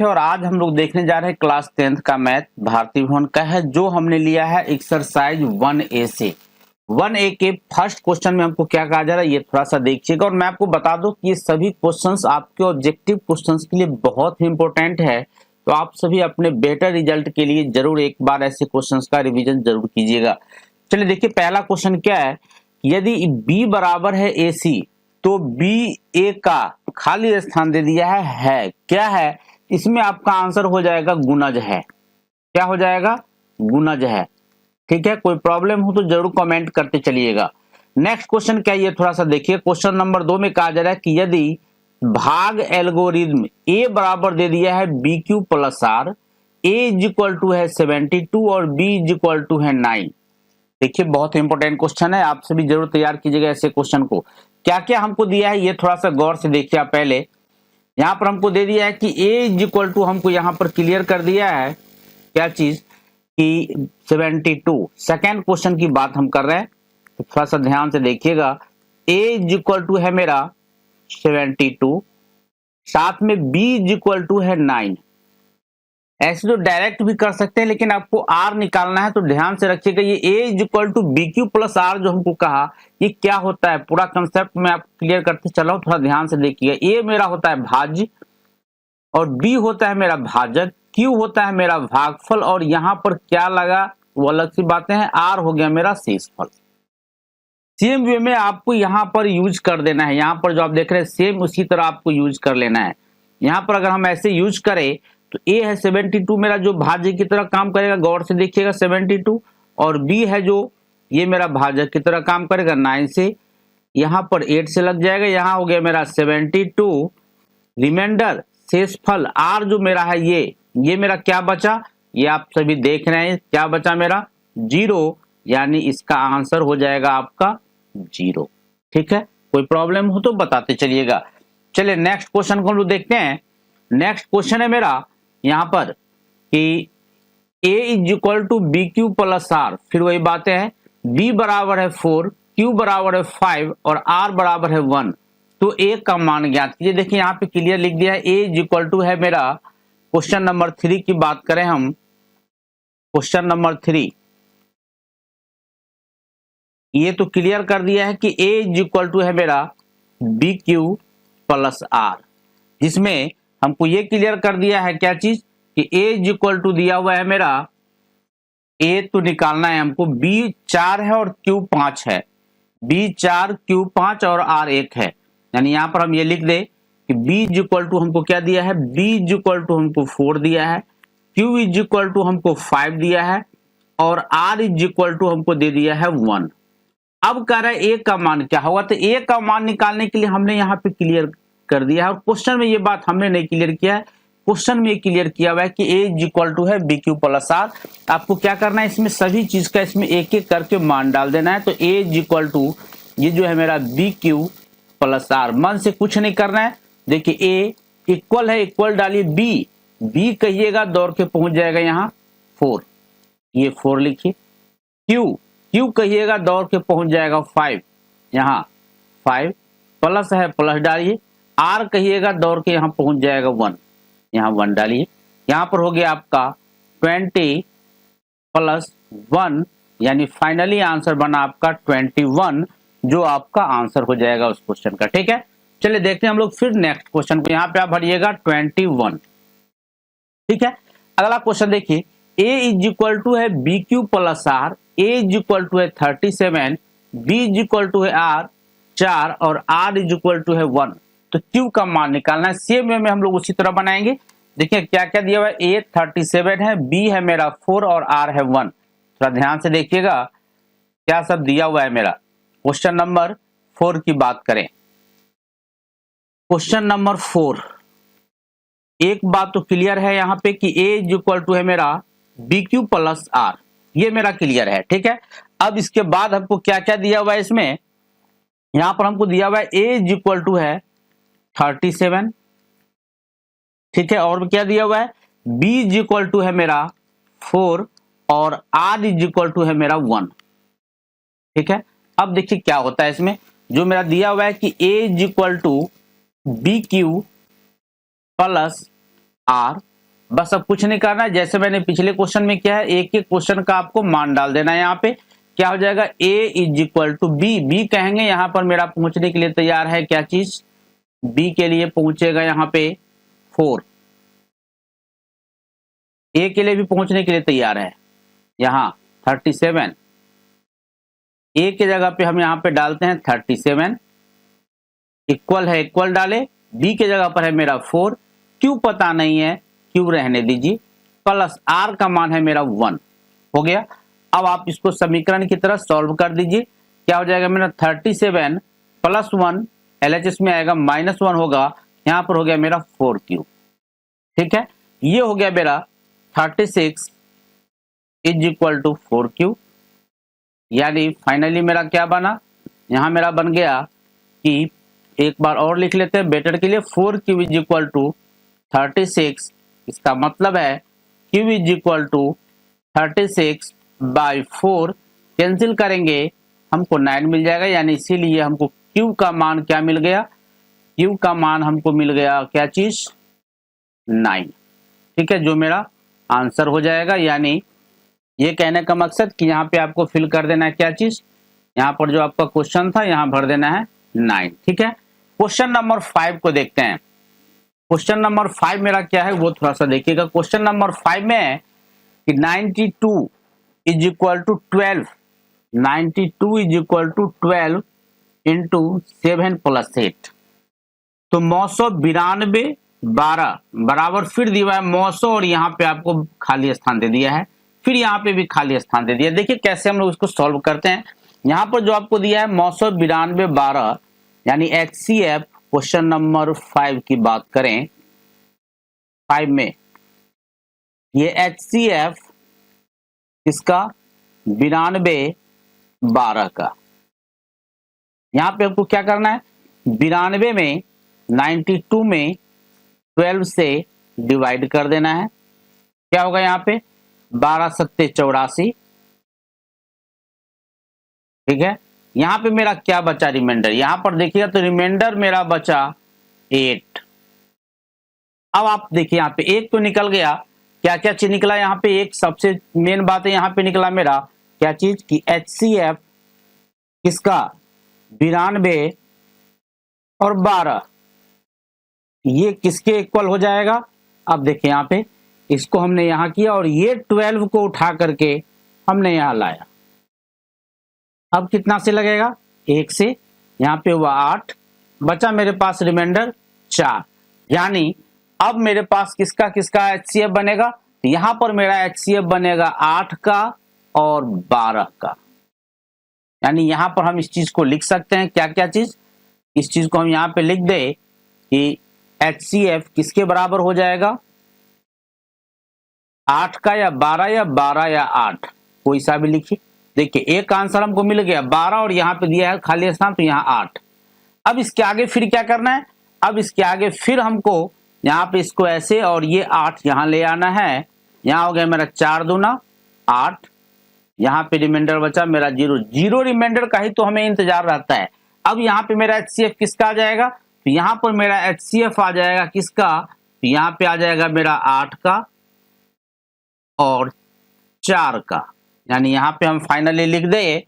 और आज हम लोग देखने जा रहे हैं क्लास 10th का मैथ भारती भवन का है, जो हमने लिया है एक्सरसाइज 1A से। 1A के फर्स्ट क्वेश्चन में हमको क्या कहा जा रहा है ये थोड़ा सा देखिएगा। और मैं आपको बता दूं कि ये सभी क्वेश्चंस आपके ऑब्जेक्टिव क्वेश्चंस के लिए बहुत ही इंपॉर्टेंट है, तो आप सभी अपने बेटर रिजल्ट के लिए जरूर एक बार ऐसे क्वेश्चंस का रिविजन जरूर कीजिएगा। चलिए देखिए, पहला क्वेश्चन क्या है, यदि B बराबर है AC तो B A का खाली स्थान दे दिया है क्या है, इसमें आपका आंसर हो जाएगा गुणज है। क्या हो जाएगा? गुणज है। ठीक है, कोई प्रॉब्लम हो तो जरूर कमेंट करते चलिएगा। नेक्स्ट क्वेश्चन क्या है ये थोड़ा सा देखिए। क्वेश्चन नंबर 2 में कहा जा रहा है कि यदि भाग एल्गोरिथम A बराबर दे दिया है BQ plus R, A is equal to है 72 और B इज इक्वल टू है 9। देखिए बहुत इंपॉर्टेंट क्वेश्चन है, आप सभी जरूर तैयार कीजिएगा ऐसे क्वेश्चन को। क्या क्या हमको दिया है ये थोड़ा सा गौर से देखिए। आप पहले यहाँ पर हमको दे दिया है कि A इज इक्वल टू, हमको यहाँ पर क्लियर कर दिया है क्या चीज कि 72। सेकेंड क्वेश्चन की बात हम कर रहे हैं, तो थोड़ा सा ध्यान से देखिएगा। A इज इक्वल टू है मेरा 72, साथ में B इज इक्वल टू है 9। ऐसे तो डायरेक्ट भी कर सकते हैं, लेकिन आपको R निकालना है तो ध्यान से रखिएगा। ये A is equal to BQ plus R जो हमको कहा, ये क्या होता है पूरा कंसेप्ट में आप क्लियर करते चला हूं, थोड़ा ध्यान से देखिएगा। A मेरा होता है भाज्य और B होता है मेरा भाजक, Q होता है मेरा भागफल, और यहाँ पर क्या लगा वो अलग सी बातें हैं, R हो गया मेरा शेषफल। सेम वे में आपको यहाँ पर यूज कर देना है। यहाँ पर जो आप देख रहे हैं सेम उसी तरह आपको यूज कर लेना है। यहाँ पर अगर हम ऐसे यूज करें तो A है 72 मेरा जो भाज्य की तरह काम करेगा, गौर से देखिएगा 72, और B है जो ये मेरा भाजक की तरह काम करेगा 9 से, यहाँ पर 8 से लग जाएगा, यहाँ हो गया मेरा 72। रिमाइंडर शेषफल R जो मेरा है ये मेरा क्या बचा, ये आप सभी देख रहे हैं क्या बचा मेरा 0, यानी इसका आंसर हो जाएगा आपका 0। ठीक है, कोई प्रॉब्लम हो तो बताते चलिएगा। चलिए नेक्स्ट क्वेश्चन को हम लोग देखते हैं। नेक्स्ट क्वेश्चन है मेरा यहाँ पर कि A is equal to BQ plus R, फिर वही बातें हैं, B बराबर है 4, Q बराबर है 5 और R बराबर है 1, तो A का मान ज्ञात कीजिए। देखिए यहाँ पे क्लियर लिख दिया है। A इज इक्वल टू है मेरा, क्वेश्चन नंबर 3 की बात करें हम, क्वेश्चन नंबर 3 ये तो क्लियर कर दिया है कि A इज इक्वल टू है मेरा BQ प्लस R, जिसमें हमको ये क्लियर कर दिया है क्या चीज कि A इज इक्वल टू दिया हुआ है मेरा, A तो निकालना है हमको, B 4 है और Q 5 है, B 4 Q 5 और R 1 है। यानी यहाँ पर हम ये लिख दे कि B इज इक्वल टू हमको क्या दिया है, B इज इक्वल टू हमको 4 दिया है, Q इज इक्वल टू हमको 5 दिया है और R इज इक्वल टू हमको दे दिया है 1। अब कह रहा है A का मान क्या होगा, तो A का मान निकालने के लिए हमने यहाँ पे क्लियर कर दिया है, और क्वेश्चन में ये बात हमने नहीं क्लियर किया है, क्वेश्चन में क्लियर किया हुआ है कि A इज इक्वल टू है BQ प्लस R। आपको क्या करना है, इसमें सभी चीज का इसमें एक एक करके मान डाल देना है। तो A इज इक्वल टू ये जो है मेरा BQ प्लस R, मन से कुछ नहीं करना है। देखिए A इक्वल है, इक्वल डालिए, B कहिएगा दौड़ के पहुंच जाएगा यहाँ 4, ये 4 लिखिए। Q कहिएगा दौड़ के पहुंच जाएगा 5, यहाँ 5, प्लस है प्लस डालिए, R कहिएगा दौड़ के यहाँ पहुंच जाएगा 1, यहाँ 1 डालिए। यहाँ पर हो गया आपका 20 प्लस 1, यानी फाइनली आंसर बना आपका 21, जो आपका आंसर हो जाएगा उस क्वेश्चन का। ठीक है, चलिए देखते हैं हम लोग फिर नेक्स्ट क्वेश्चन को। यहाँ पे आप भरिएगा 21। ठीक है, अगला क्वेश्चन देखिए, A इज इक्वल टू है BQ plus R, A is equal to है 37, B इज इक्वल टू है R 4 और R इज इक्वल टू है 1, तो Q का मान निकालना है। सेम वे में हम लोग उसी तरह बनाएंगे। देखिए क्या क्या दिया हुआ है, A 37 है, B है मेरा 4 और R है 1। थोड़ा ध्यान से देखिएगा क्या सब दिया हुआ है मेरा। क्वेश्चन नंबर 4 की बात करें, क्वेश्चन नंबर 4 एक बात तो क्लियर है यहाँ पे कि A इज इक्वल टू है मेरा BQ प्लस R, ये मेरा क्लियर है। ठीक है, अब इसके बाद हमको क्या क्या दिया हुआ है इसमें, यहाँ पर हमको दिया हुआ है A इज इक्वल टू है 37, ठीक है, और क्या दिया हुआ है, B इज इक्वल टू है मेरा 4 और R इज इक्वल टू है मेरा 1। ठीक है, अब देखिए क्या होता है इसमें, जो मेरा दिया हुआ है कि A is equal to BQ plus R. बस अब कुछ नहीं करना है, जैसे मैंने पिछले क्वेश्चन में किया है, एक एक क्वेश्चन का आपको मान डाल देना है। यहाँ पे क्या हो जाएगा, a is equal to B. B कहेंगे यहाँ पर मेरा पहुंचने के लिए तैयार है क्या चीज, बी के लिए पहुंचेगा यहाँ पे 4। ए के लिए भी पहुंचने के लिए तैयार है यहाँ 37। ए की जगह पे हम यहाँ पे डालते हैं 37, इक्वल है इक्वल डाले, बी की जगह पर है मेरा 4, क्यू पता नहीं है, क्यू रहने दीजिए, प्लस आर का मान है मेरा 1 हो गया। अब आप इसको समीकरण की तरह सॉल्व कर दीजिए, क्या हो जाएगा मेरा 37 प्लस 1, LHS में आएगा -1 होगा, यहाँ पर हो गया मेरा 4Q। ठीक है, ये हो गया मेरा 36 इज इक्वल टू 4Q। यानी फाइनली मेरा क्या बना, यहाँ मेरा बन गया कि एक बार और लिख लेते हैं बेटर के लिए, 4Q इज इक्वल टू 36। इसका मतलब है Q is equal to 36 by 4, cancel करेंगे हमको 9 मिल जाएगा। यानी इसीलिए हमको Q का मान क्या मिल गया, Q का मान हमको मिल गया क्या चीज, 9। ठीक है, जो मेरा आंसर हो जाएगा। यानी ये कहने का मकसद कि यहाँ पे आपको फिल कर देना है क्या चीज, यहाँ पर जो आपका क्वेश्चन था यहाँ भर देना है 9। ठीक है, क्वेश्चन नंबर 5 को देखते हैं। क्वेश्चन नंबर 5 मेरा क्या है वो थोड़ा सा देखिएगा। क्वेश्चन नंबर 5 में है कि 92 is equal to 12, 92 is equal to 12 into 7 plus 8। तो 992 12 बराबर फिर दिया है 900 और यहाँ पे आपको खाली स्थान दे दिया है, फिर यहाँ पे भी खाली स्थान दे दिया। देखिए कैसे हम लोग इसको सॉल्व करते हैं। यहाँ पर जो आपको दिया है 992 12, यानी HCF क्वेश्चन नंबर 5 की बात करें, 5 में ये HCF इसका 92 12 का, यहाँ पे आपको क्या करना है, 92 में 92 में 12 से डिवाइड कर देना है। क्या होगा यहाँ पे 12 सत्ते 84। ठीक है, यहाँ पे मेरा क्या बचा रिमाइंडर, यहाँ पर देखिएगा तो रिमाइंडर मेरा बचा 8। अब आप देखिए यहाँ पे एक तो निकल गया, क्या क्या चीज निकला यहाँ पे, एक सबसे मेन बात है यहाँ पे निकला मेरा क्या चीज कि HCF किसका 92 और 12 ये किसके इक्वल हो जाएगा। अब देखिए यहाँ पे इसको हमने यहाँ किया और ये 12 को उठा करके हमने यहाँ लाया। अब कितना से लगेगा, 1 से, यहाँ पे हुआ 8, बचा मेरे पास रिमाइंडर 4। यानी अब मेरे पास किसका किसका HCF बनेगा, तो यहाँ पर मेरा HCF बनेगा 8 का और 12 का। यानी यहाँ पर हम इस चीज को लिख सकते हैं, क्या क्या चीज, इस चीज को हम यहाँ पे लिख दे कि HCF किसके बराबर हो जाएगा, 8 का या 12 या 12 या 8, कोई सा भी लिखिए। देखिए एक आंसर हमको मिल गया 12 और यहाँ पे दिया है खाली स्थान तो यहाँ 8। अब इसके आगे फिर क्या करना है, अब इसके आगे फिर हमको यहाँ पे इसको ऐसे और ये 8 यहाँ ले आना है। यहाँ हो गया मेरा 4 दूना 8, यहाँ पे रिमाइंडर बचा मेरा 0, 0 रिमाइंडर का ही तो हमें इंतजार रहता है। अब यहाँ पे मेरा HCF किसका आ जाएगा, तो यहाँ पर मेरा HCF आ जाएगा किसका, तो यहाँ पे आ जाएगा मेरा 8 का और 4 का। यानी यहाँ पे हम फाइनली लिख दे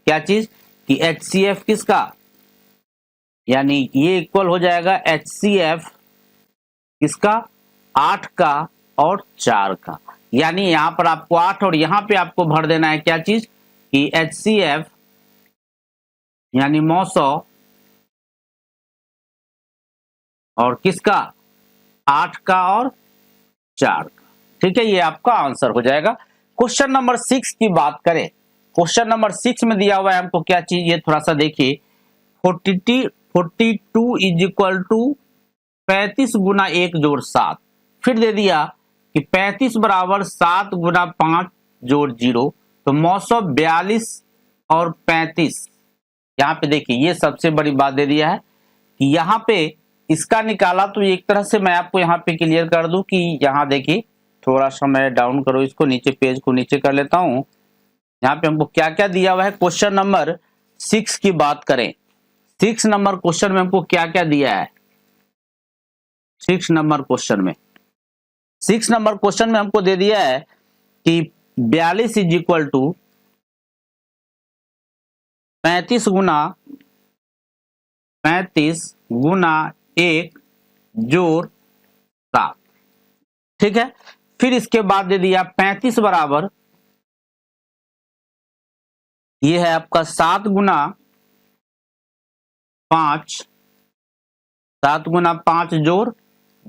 क्या चीज कि HCF किसका, यानी ये इक्वल हो जाएगा HCF किसका 8 का और 4 का। यानी यहाँ पर आपको 8 और यहाँ पे आपको भर देना है क्या चीज कि HCF यानी 900 और किसका 8 का और 4 का। ठीक है, ये आपका आंसर हो जाएगा। क्वेश्चन नंबर 6 की बात करें, क्वेश्चन नंबर 6 में दिया हुआ है हमको क्या चीज, ये थोड़ा सा देखिए, 42 इज इक्वल टू 35 गुना 1 जोड़ 7, फिर दे दिया कि 35 बराबर 7 गुना 5 जोड़ 0, तो 942 और 35। यहाँ पे देखिए ये सबसे बड़ी बात दे दिया है कि यहाँ पे इसका निकाला, तो एक तरह से मैं आपको यहाँ पे क्लियर कर दूं कि यहाँ देखिए थोड़ा सा मैं डाउन करो इसको, नीचे पेज को नीचे कर लेता हूं। यहाँ पे हमको क्या क्या दिया हुआ है, क्वेश्चन नंबर 6 की बात करें, 6 नंबर क्वेश्चन में हमको क्या क्या दिया है, 6 नंबर क्वेश्चन में 6 नंबर क्वेश्चन में हमको दे दिया है कि 42 इज इक्वल टू 35 गुना 1 जोड़ 7। ठीक है, फिर इसके बाद दे दिया 35 बराबर, ये है आपका 7 गुना 5, 7 गुना 5 जोड़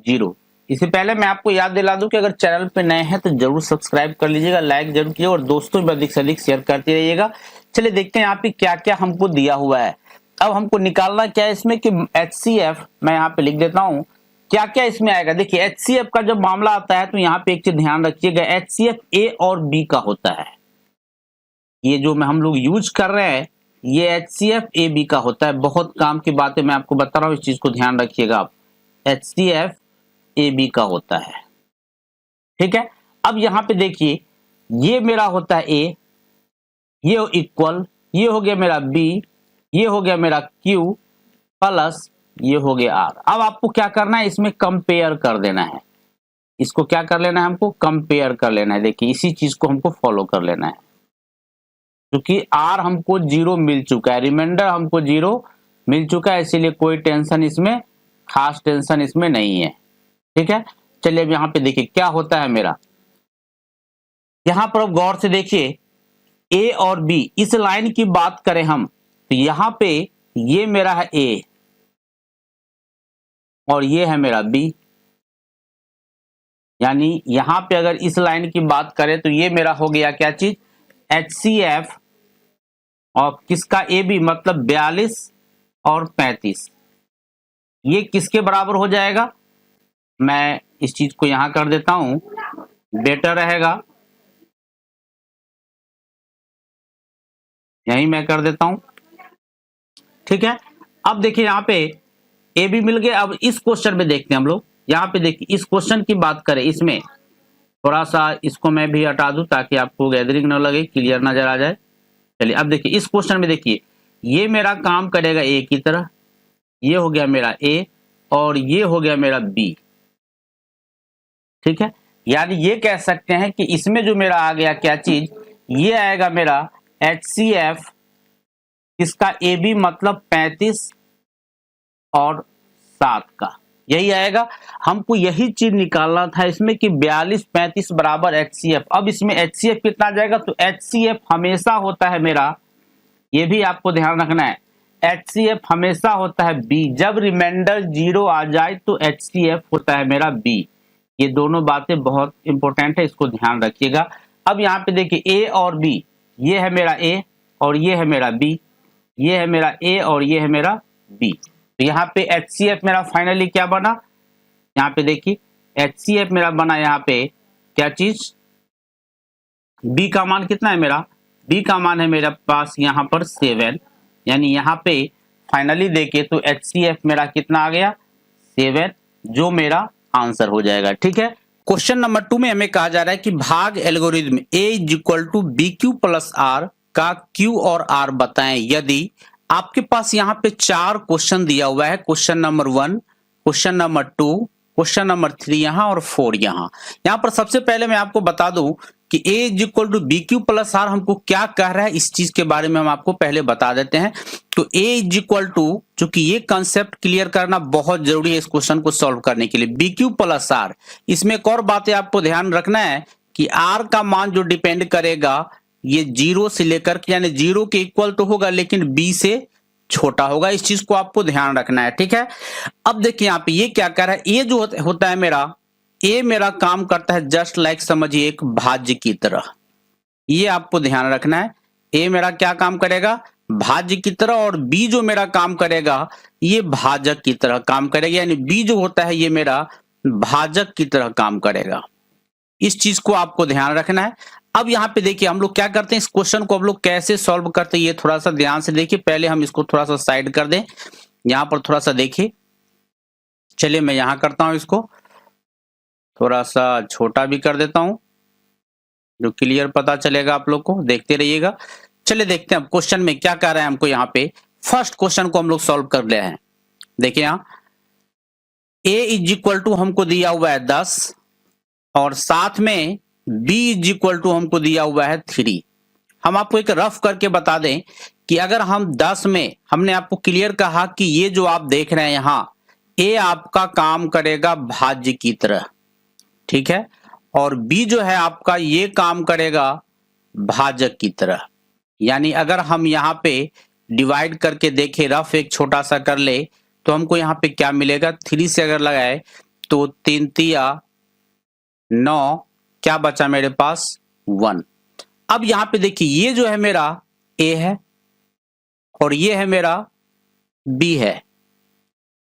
0। इससे पहले मैं आपको याद दिला दूं कि अगर चैनल पे नए हैं तो जरूर सब्सक्राइब कर लीजिएगा, लाइक जरूर कीजिएगा और दोस्तों में अधिक से अधिक शेयर करते रहिएगा। चलिए देखते हैं यहाँ पे क्या क्या हमको दिया हुआ है। अब हमको निकालना क्या है इसमें कि HCF, मैं यहाँ पे लिख देता हूँ क्या क्या इसमें आएगा। देखिए HCF का जब मामला आता है तो यहाँ पे एक चीज ध्यान रखिएगा, HCF A और B का होता है। ये जो हम लोग यूज कर रहे हैं ये HCF AB का होता है। बहुत काम की बातें मैं आपको बता रहा हूँ, इस चीज को ध्यान रखिएगा आप। HCF AB का होता है, ठीक है। अब यहाँ पे देखिए ये मेरा होता है A, ये इक्वल, ये हो गया मेरा B, ये हो गया मेरा Q प्लस ये हो गया R। अब आपको क्या करना है, इसमें कंपेयर कर देना है। इसको क्या कर लेना है, हमको कंपेयर कर लेना है। देखिए इसी चीज को हमको फॉलो कर लेना है, क्योंकि R हमको 0 मिल चुका है, रिमाइंडर हमको 0 मिल चुका है, इसीलिए कोई टेंशन इसमें, खास टेंशन इसमें नहीं है। ठीक है, चलिए अब यहाँ पे देखिए क्या होता है मेरा। यहां पर अब गौर से देखिए A और B, इस लाइन की बात करें हम तो यहां पे ये मेरा है A और ये है मेरा B, यानी यहां पे अगर इस लाइन की बात करें तो ये मेरा हो गया क्या चीज, HCF और किसका AB, मतलब 42 और 35। ये किसके बराबर हो जाएगा, मैं इस चीज को यहां कर देता हूं, बेटर रहेगा, यही मैं कर देता हूं। ठीक है, अब देखिए यहाँ पे ए बी मिल गया। अब इस क्वेश्चन में देखते हैं हम लोग, यहाँ पे देखिए इस क्वेश्चन की बात करें, इसमें थोड़ा सा इसको मैं भी हटा दूं ताकि आपको गैदरिंग न लगे, क्लियर नजर आ जाए। चलिए अब देखिए इस क्वेश्चन में देखिए ये मेरा काम करेगा ए की तरह, ये हो गया मेरा ए और ये हो गया मेरा बी। ठीक है, यानी ये कह सकते हैं कि इसमें जो मेरा आ गया क्या चीज, ये आएगा मेरा HCF, इसका ए बी मतलब 35 और 7 का, यही आएगा। हमको यही चीज निकालना था इसमें कि 42 35 बराबर HCF। अब इसमें HCF कितना जाएगा, तो HCF हमेशा होता है मेरा, ये भी आपको ध्यान रखना है, HCF हमेशा होता है B। जब रिमाइंडर 0 आ जाए तो HCF होता है मेरा B। ये दोनों बातें बहुत इंपॉर्टेंट है, इसको ध्यान रखिएगा। अब यहाँ पे देखिए A और B, ये है मेरा A और ये है मेरा B, ये है मेरा A और ये है मेरा B। तो यहाँ पे HCF मेरा फाइनली क्या बना, यहाँ पे देखिए HCF मेरा बना यहाँ पे क्या चीज, B का मान कितना है मेरा, B का मान है मेरे पास यहाँ पर 7, यानी यहाँ पे फाइनली देखे तो HCF मेरा कितना आ गया 7, जो मेरा आंसर हो जाएगा। ठीक है, क्वेश्चन नंबर 2 में हमें कहा जा रहा है कि भाग algorithm A is equal to BQ plus R का Q और R बताएं। यदि आपके पास यहाँ पे 4 क्वेश्चन दिया हुआ है, question number 1, question number 2, question number 3 यहाँ और 4 यहाँ पर सबसे पहले मैं आपको बता दूं कि A is equal to BQ plus R हमको क्या कह रहा है, इस चीज के बारे में हम आपको पहले बता देते हैं। तो A इज इक्वल टू, चूंकि ये कंसेप्ट क्लियर करना बहुत जरूरी है इस क्वेश्चन को सॉल्व करने के लिए, BQ प्लस R। इसमें एक और बातें आपको ध्यान रखना है कि R का मान जो डिपेंड करेगा ये 0 से लेकर के, यानी 0 के इक्वल तो होगा लेकिन B से छोटा होगा, इस चीज को आपको ध्यान रखना है। ठीक है, अब देखिए यहाँ पे ये क्या कर रहा है, ये जो होता है मेरा, ये मेरा काम करता है जस्ट लाइक समझिए एक भाज्य की तरह, ये आपको ध्यान रखना है। ए मेरा क्या काम करेगा, भाज्य की तरह, और बी जो मेरा काम करेगा ये भाजक की तरह काम करेगा, यानी बी जो होता है ये मेरा भाजक की तरह काम करेगा। इस चीज को आपको ध्यान रखना है। अब यहाँ पे देखिए हम लोग क्या करते हैं, इस क्वेश्चन को हम लोग कैसे सॉल्व करते हैं ये थोड़ा सा ध्यान से देखिए। पहले हम इसको थोड़ा सा साइड कर दें, यहाँ पर थोड़ा सा देखिए, चलिए मैं यहाँ करता हूं, इसको थोड़ा सा छोटा भी कर देता हूं जो क्लियर पता चलेगा आप लोग को, देखते रहिएगा। चलिए देखते हैं अब क्वेश्चन में क्या कह रहा है हमको। यहाँ पे फर्स्ट क्वेश्चन को हम लोग सॉल्व कर रहे हैं। देखिए यहाँ A इज इक्वल टू हमको दिया हुआ है 10, और साथ में b इज इक्वल टू हमको दिया हुआ है 3। हम आपको एक रफ करके बता दें कि अगर हम 10 में, हमने आपको क्लियर कहा कि ये जो आप देख रहे हैं यहां, ये आपका काम करेगा भाज्य की तरह, ठीक है, और b जो है आपका ये काम करेगा भाजक की तरह। यानी अगर हम यहाँ पे डिवाइड करके देखें, रफ एक छोटा सा कर ले, तो हमको यहाँ पे क्या मिलेगा, 3 से अगर लगाए तो 3 तिया 9, क्या बचा मेरे पास 1। अब यहाँ पे देखिए ये जो है मेरा a है और ये है मेरा b है,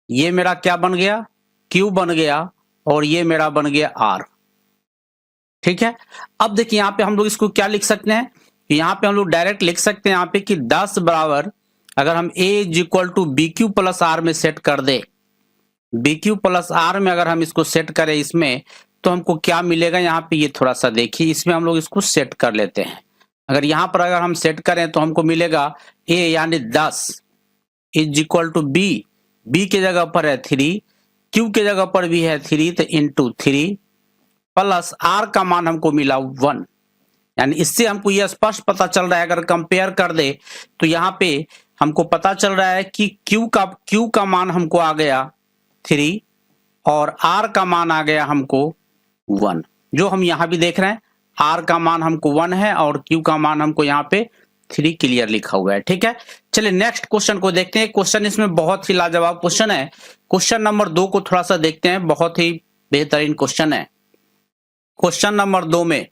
ये मेरा क्या बन गया, q बन गया, और ये मेरा बन गया r, ठीक है। अब देखिए यहाँ पे हम लोग इसको क्या लिख सकते हैं, यहाँ पे हम लोग डायरेक्ट लिख सकते हैं यहाँ पे कि 10 बराबर, अगर हम a is equal to B Q plus R में सेट कर दे, बी क्यू प्लस आर में अगर हम इसको सेट करें इसमें, तो हमको क्या मिलेगा, यहाँ पे ये थोड़ा सा देखिए, इसमें हम लोग इसको सेट कर लेते हैं। अगर यहाँ पर अगर हम सेट करें तो हमको मिलेगा a यानी 10 is equal to B, B के जगह पर है 3, क्यू के जगह पर भी है 3, तो इंटू 3 प्लस आर का मान हमको मिला 1। यानी इससे हमको यह स्पष्ट पता चल रहा है, अगर कंपेयर कर दे तो यहाँ पे हमको पता चल रहा है कि Q का मान हमको आ गया 3 और R का मान आ गया हमको 1। जो हम यहाँ भी देख रहे हैं, R का मान हमको 1 है और Q का मान हमको यहाँ पे 3 क्लियर लिखा हुआ है, ठीक है। चलिए नेक्स्ट क्वेश्चन को देखते हैं। क्वेश्चन इसमें बहुत ही लाजवाब क्वेश्चन है। क्वेश्चन नंबर 2 को थोड़ा सा देखते हैं, बहुत ही बेहतरीन क्वेश्चन है। क्वेश्चन नंबर 2 में,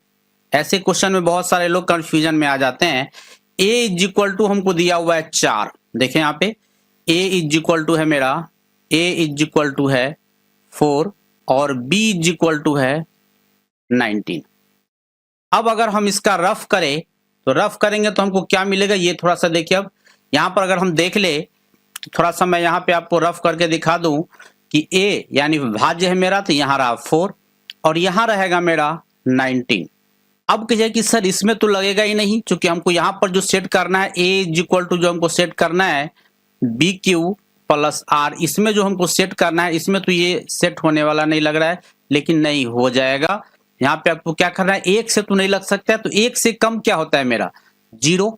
ऐसे क्वेश्चन में बहुत सारे लोग कंफ्यूजन में आ जाते हैं। a इज इक्वल टू हमको दिया हुआ है 4, देखें यहाँ पे a इज इक्वल टू है मेरा, a इज इक्वल टू है 4 और b इज इक्वल टू है 19। अब अगर हम इसका रफ करें तो रफ करेंगे तो हमको क्या मिलेगा, ये थोड़ा सा देखिए। अब यहाँ पर अगर हम देख ले, थोड़ा सा मैं यहाँ पे आपको रफ करके दिखा दूं कि a यानी भाज्य है मेरा, तो यहाँ रहा 4 और यहाँ रहेगा मेरा 19। अब कहिए कि सर इसमें तो लगेगा ही नहीं, क्योंकि हमको यहाँ पर जो सेट करना है a इज इक्वल टू, जो हमको सेट करना है बी क्यू प्लस आर, इसमें जो हमको सेट करना है, इसमें तो ये सेट होने वाला नहीं लग रहा है, लेकिन नहीं हो जाएगा। यहाँ पे आपको क्या करना है, 1 से तो नहीं लग सकता है, तो 1 से कम क्या होता है मेरा 0,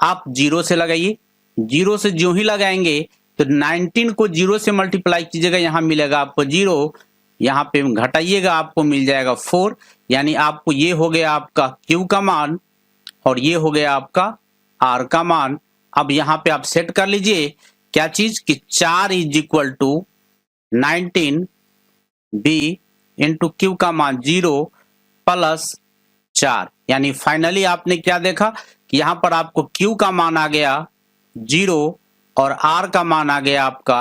आप 0 से लगाइए। 0 से जो ही लगाएंगे तो 19 को 0 से मल्टीप्लाई कीजिएगा, यहाँ मिलेगा आपको 0, यहाँ पे घटाइएगा आपको मिल जाएगा 4। यानी आपको ये हो गया आपका Q का मान और ये हो गया आपका R का मान। अब यहाँ पे आप सेट कर लीजिए क्या चीज कि 4 is equal to 19 B into Q का मान 0 प्लस 4। यानी फाइनली आपने क्या देखा कि यहाँ पर आपको Q का मान आ गया 0 और R का मान आ गया आपका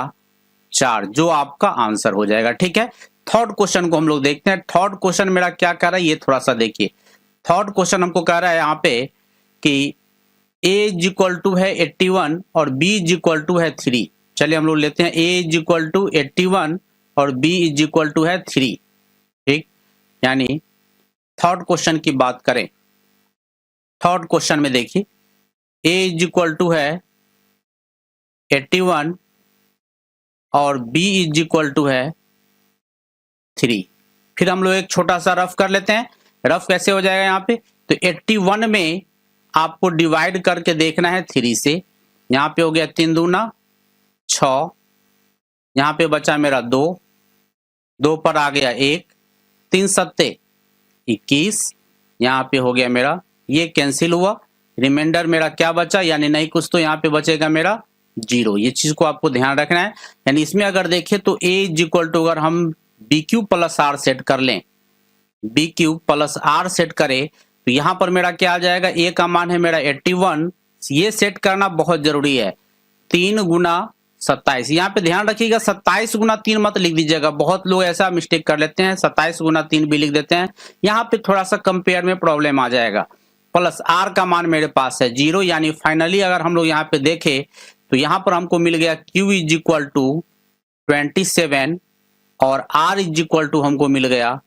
4, जो आपका आंसर हो जाएगा, ठीक है। थर्ड क्वेश्चन को हम लोग देखते हैं। थर्ड क्वेश्चन मेरा क्या कह रहा है, ये थोड़ा सा देखिए। थर्ड क्वेश्चन हमको कह रहा है यहाँ पे कि a इज इक्वल टू है 81 और b इज इक्वल टू है 3। चलिए हम लोग लेते हैं a इज इक्वल टू 81 और b इज इक्वल टू है 3, ठीक। यानी थर्ड क्वेश्चन की बात करें, थर्ड क्वेश्चन में देखिए a इज इक्वल टू है 81 और b इज इक्वल टू है 3। फिर हम लोग एक छोटा सा रफ कर लेते हैं। रफ कैसे हो जाएगा यहाँ पे, तो 81 में आपको डिवाइड करके देखना है 3 से। यहाँ पे हो गया 3 दूना 6, यहाँ पे बचा मेरा 2, 2 पर आ गया 1, 3 सत्ते 21, यहाँ पे हो गया मेरा, ये कैंसिल हुआ, रिमाइंडर मेरा क्या बचा, यानी नहीं कुछ तो यहाँ पे बचेगा मेरा 0। ये चीज को आपको ध्यान रखना है। यानी इसमें अगर देखें तो a इज इक्वल टू, अगर हम B Q plus R set कर लें, B Q plus R set करें, तो यहाँ पर मेरा क्या आ जाएगा, a का मान है मेरा 81, ये सेट करना बहुत जरूरी है। 3 गुना 27, यहाँ पे ध्यान रखिएगा 27 गुना 3 मत लिख दीजिएगा, बहुत लोग ऐसा मिस्टेक कर लेते हैं, 27 गुना 3 भी लिख देते हैं, यहाँ पे थोड़ा सा कंपेयर में प्रॉब्लम आ जाएगा। प्लस आर का मान मेरे पास है 0। यानी फाइनली अगर हम लोग यहाँ पे देखें तो यहाँ पर हमको मिल गया Q इज इक्वल टू 27 और R इज इक्वल टू हमको मिल गया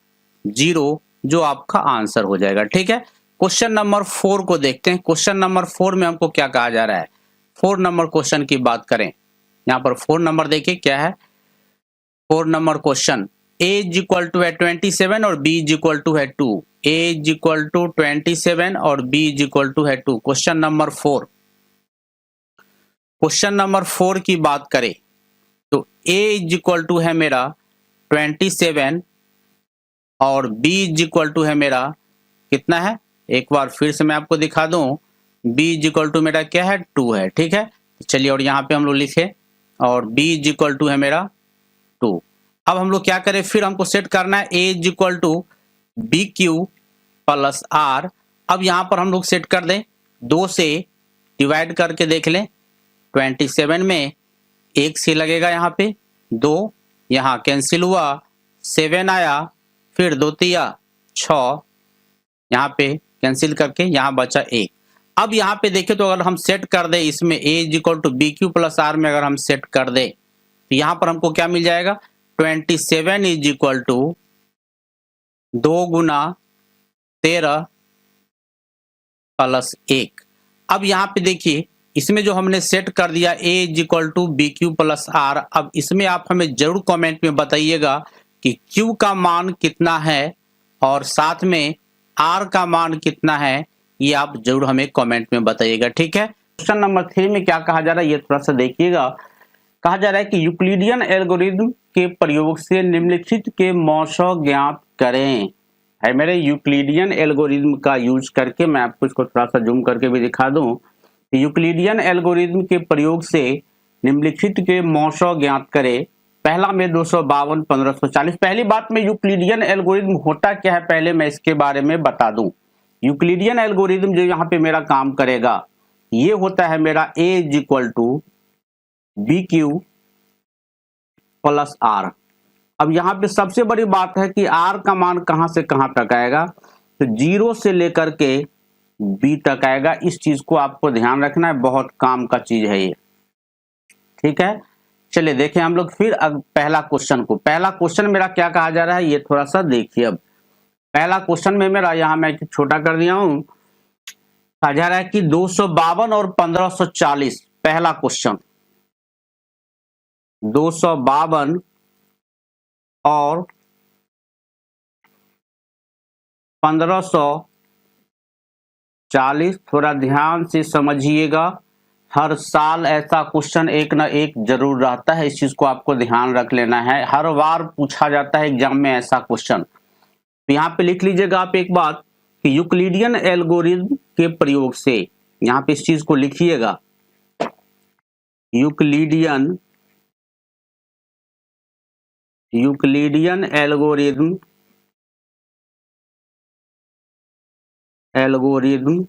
0, जो आपका आंसर हो जाएगा, ठीक है। क्वेश्चन नंबर 4 को देखते हैं। क्वेश्चन नंबर 4 में हमको क्या कहा जा रहा है, 4 नंबर क्वेश्चन की बात करें। यहाँ पर 4 नंबर देखिए क्या है, 4 number question, a is equal to है 27 और b इज इक्वल टू है 2। a इज इक्वल टू 27 और b इज इक्वल टू है 2। क्वेश्चन नंबर 4, क्वेश्चन नंबर 4 की बात करें तो a इज इक्वल टू है मेरा 27 और b इज इक्वल टू है मेरा कितना है, एक बार फिर से मैं आपको दिखा दूं, b इज इक्वल टू मेरा क्या है 2 है। ठीक है, चलिए और यहाँ पे हम लोग लिखे और b इज इक्वल टू है मेरा 2। अब हम लोग क्या करें, फिर हमको सेट करना है a is equal to B Q plus R. अब यहाँ पर हम लोग सेट कर दें, 2 से डिवाइड करके देख लें, 27 में 1 से लगेगा यहाँ पे 2, यहाँ कैंसिल हुआ 7 आया, फिर 2 तिया 6, यहाँ पे कैंसिल करके यहाँ बचा 1। अब यहाँ पे देखें तो अगर हम सेट कर दे इसमें a is equal to B Q plus R में अगर हम सेट कर दे तो यहाँ पर हमको क्या मिल जाएगा, 27 इज इक्वल टू 2 गुना 13 प्लस 1। अब यहाँ पे देखिए इसमें जो हमने सेट कर दिया a is equal to B Q plus R, अब इसमें आप हमें जरूर कमेंट में बताइएगा कि q का मान कितना है और साथ में r का मान कितना है, ये आप जरूर हमें कमेंट में बताइएगा। ठीक है, क्वेश्चन नंबर 3 में क्या कहा जा रहा है ये थोड़ा सा देखिएगा। कहा जा रहा है कि यूक्लिडियन एल्गोरिथम के प्रयोग से निम्नलिखित के मौसो ज्ञात करें। है मेरे यूक्लिडियन एल्गोरिथम का यूज करके मैं आपको इसको थोड़ा सा जूम करके भी दिखा दूं। यूक्लिडियन एल्गोरिथम के प्रयोग से निम्नलिखित के मौसो ज्ञात करें। पहला में 252 1540। पहली बात में यूक्लिडियन एल्गोरिथम होता क्या है पहले मैं इसके बारे में बता दूं। यूक्लिडियन एल्गोरिथम जो यहाँ पे मेरा काम करेगा ये होता है मेरा a is equal to B Q plus R. अब यहाँ पे सबसे बड़ी बात है कि r का मान कहां से कहां तक आएगा, तो 0 से लेकर के b तक आएगा। इस चीज को आपको ध्यान रखना है, बहुत काम का चीज है ये। ठीक है, चलिए देखें हम लोग फिर पहला क्वेश्चन को। पहला क्वेश्चन मेरा क्या कहा जा रहा है ये थोड़ा सा देखिए। अब पहला क्वेश्चन में मेरा यहाँ मैं छोटा कर दिया हूं, कहा जा रहा है कि 252 और 1540। पहला क्वेश्चन 252 और 1540। थोड़ा ध्यान से समझिएगा, हर साल ऐसा क्वेश्चन एक ना एक जरूर रहता है, इस चीज को आपको ध्यान रख लेना है। हर बार पूछा जाता है एग्जाम में ऐसा क्वेश्चन। तो यहाँ पे लिख लीजिएगा आप एक बात कि यूक्लिडियन एल्गोरिथम के प्रयोग से, यहाँ पे इस चीज को लिखिएगा, यूक्लिडियन एल्गोरिथम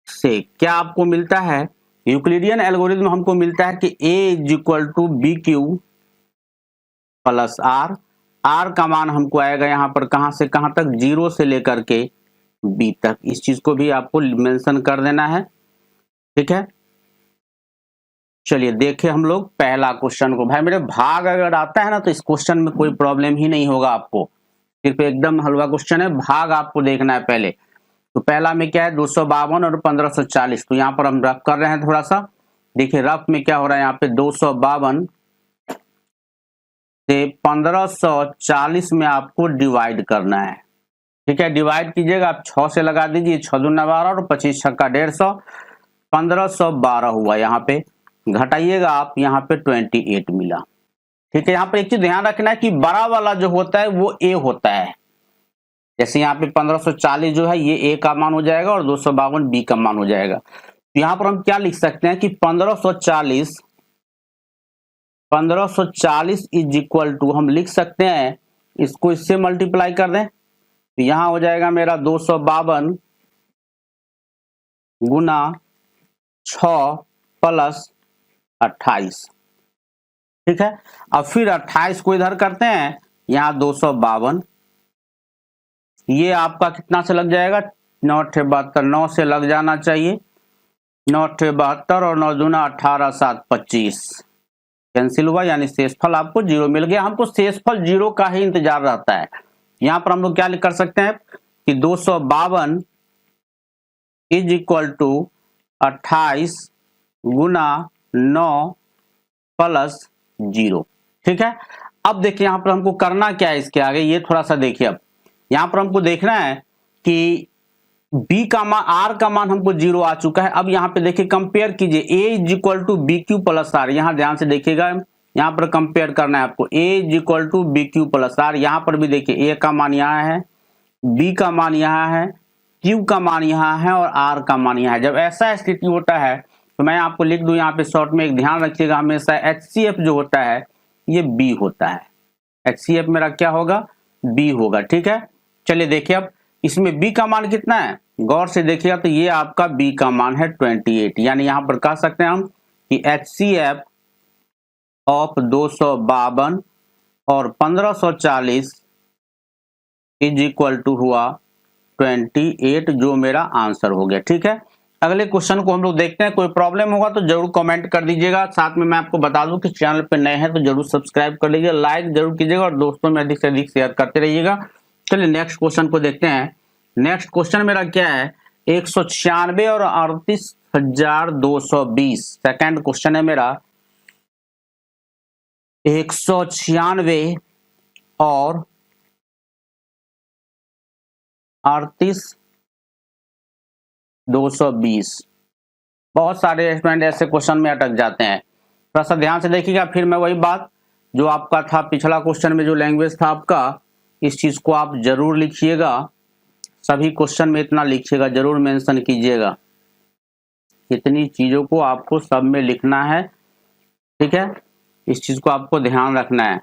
से क्या आपको मिलता है, यूक्लिडियन एल्गोरिथम हमको मिलता है कि a is equal to B Q plus R. R का मान हमको आएगा यहाँ पर कहां से कहां तक, 0 से लेकर के b तक। इस चीज को भी आपको मेंशन कर देना है। ठीक है, चलिए देखें हम लोग पहला क्वेश्चन को। भाई मेरे भाग अगर आता है ना तो इस क्वेश्चन में कोई प्रॉब्लम ही नहीं होगा आपको, सिर्फ एकदम हलवा क्वेश्चन है, भाग आपको देखना है पहले। तो पहला में क्या है 252 और 1540। तो यहाँ पर हम रफ कर रहे हैं थोड़ा सा, देखिए रफ में क्या हो रहा है, यहाँ पे 252 से 1540 में आपको डिवाइड करना है। ठीक है, डिवाइड कीजिएगा आप 6 से लगा दीजिए, 6 दूना 12 और 25 छक्का 150, 1512 हुआ। यहाँ पे घटाइएगा आप, यहाँ पे 28 मिला। ठीक है, यहाँ पे एक चीज ध्यान रखना है कि बड़ा वाला जो होता है वो a होता है। जैसे यहाँ पे 1540 जो है ये a का मान हो जाएगा और 252 b का मान हो जाएगा। तो यहाँ पर हम क्या लिख सकते हैं कि 1540 इज इक्वल टू, हम लिख सकते हैं इसको इससे मल्टीप्लाई कर दें तो यहाँ हो जाएगा मेरा 252 गुना 6 प्लस 28। ठीक है, अब फिर 28 को इधर करते हैं, यहाँ 252, ये आपका कितना से लग जाएगा, 9 72, 9 से लग जाना चाहिए, 9 72 और 9 दूना 18 7 25 कैंसिल हुआ, यानी शेषफल आपको 0 मिल गया। हमको शेषफल 0 का ही इंतजार रहता है। यहाँ पर हम लोग क्या कर सकते हैं कि 252 इज इक्वल टू 28 गुना 9 प्लस जीरो। ठीक है, अब देखिए यहाँ पर हमको करना क्या है इसके आगे, ये थोड़ा सा देखिए। अब यहाँ पर हमको देखना है कि बी का मान, आर का मान हमको जीरो आ चुका है। अब यहाँ पे देखिए कंपेयर कीजिए, A is equal to B Q plus R. यहाँ ध्यान से देखिएगा, यहाँ पर कंपेयर करना है आपको, A is equal to B Q plus R. यहाँ पर भी देखिए ए का मान यहाँ है, बी का मान यहाँ है, क्यू का मान यहाँ है और आर का मान यहाँ है। जब ऐसा स्थिति होता है तो मैं आपको लिख दूं यहाँ पे शॉर्ट में, एक ध्यान रखिएगा हमेशा HCF जो होता है ये बी होता है। HCF मेरा क्या होगा, बी होगा। ठीक है, चलिए देखिए अब इसमें बी का मान कितना है, गौर से देखिएगा तो ये आपका बी का मान है 28। यानी यहां पर कह सकते हैं हम कि HCF ऑफ 252 और 1540 इज इक्वल टू हुआ 28, जो मेरा आंसर हो गया। ठीक है, अगले क्वेश्चन को हम लोग देखते हैं। कोई प्रॉब्लम होगा तो जरूर कमेंट कर दीजिएगा। साथ में मैं आपको बता दूं कि चैनल पे नए हैं तो जरूर सब्सक्राइब कर लीजिएगा, लाइक जरूर कीजिएगा और दोस्तों में अधिक से अधिक शेयर करते रहिएगा। चलिए नेक्स्ट क्वेश्चन को देखते हैं। नेक्स्ट क्वेश्चन मेरा क्या है, 196 और 38,220। सेकेंड क्वेश्चन है मेरा 196 और 38,220। बहुत सारे स्टूडेंट ऐसे क्वेश्चन में अटक जाते हैं, थोड़ा सा ध्यान से देखिएगा। फिर मैं वही बात जो आपका था पिछला क्वेश्चन में, जो लैंग्वेज था आपका, इस चीज को आप जरूर लिखिएगा। सभी क्वेश्चन में इतना लिखिएगा, जरूर मेंशन कीजिएगा। इतनी चीजों को आपको सब में लिखना है। ठीक है, इस चीज को आपको ध्यान रखना है।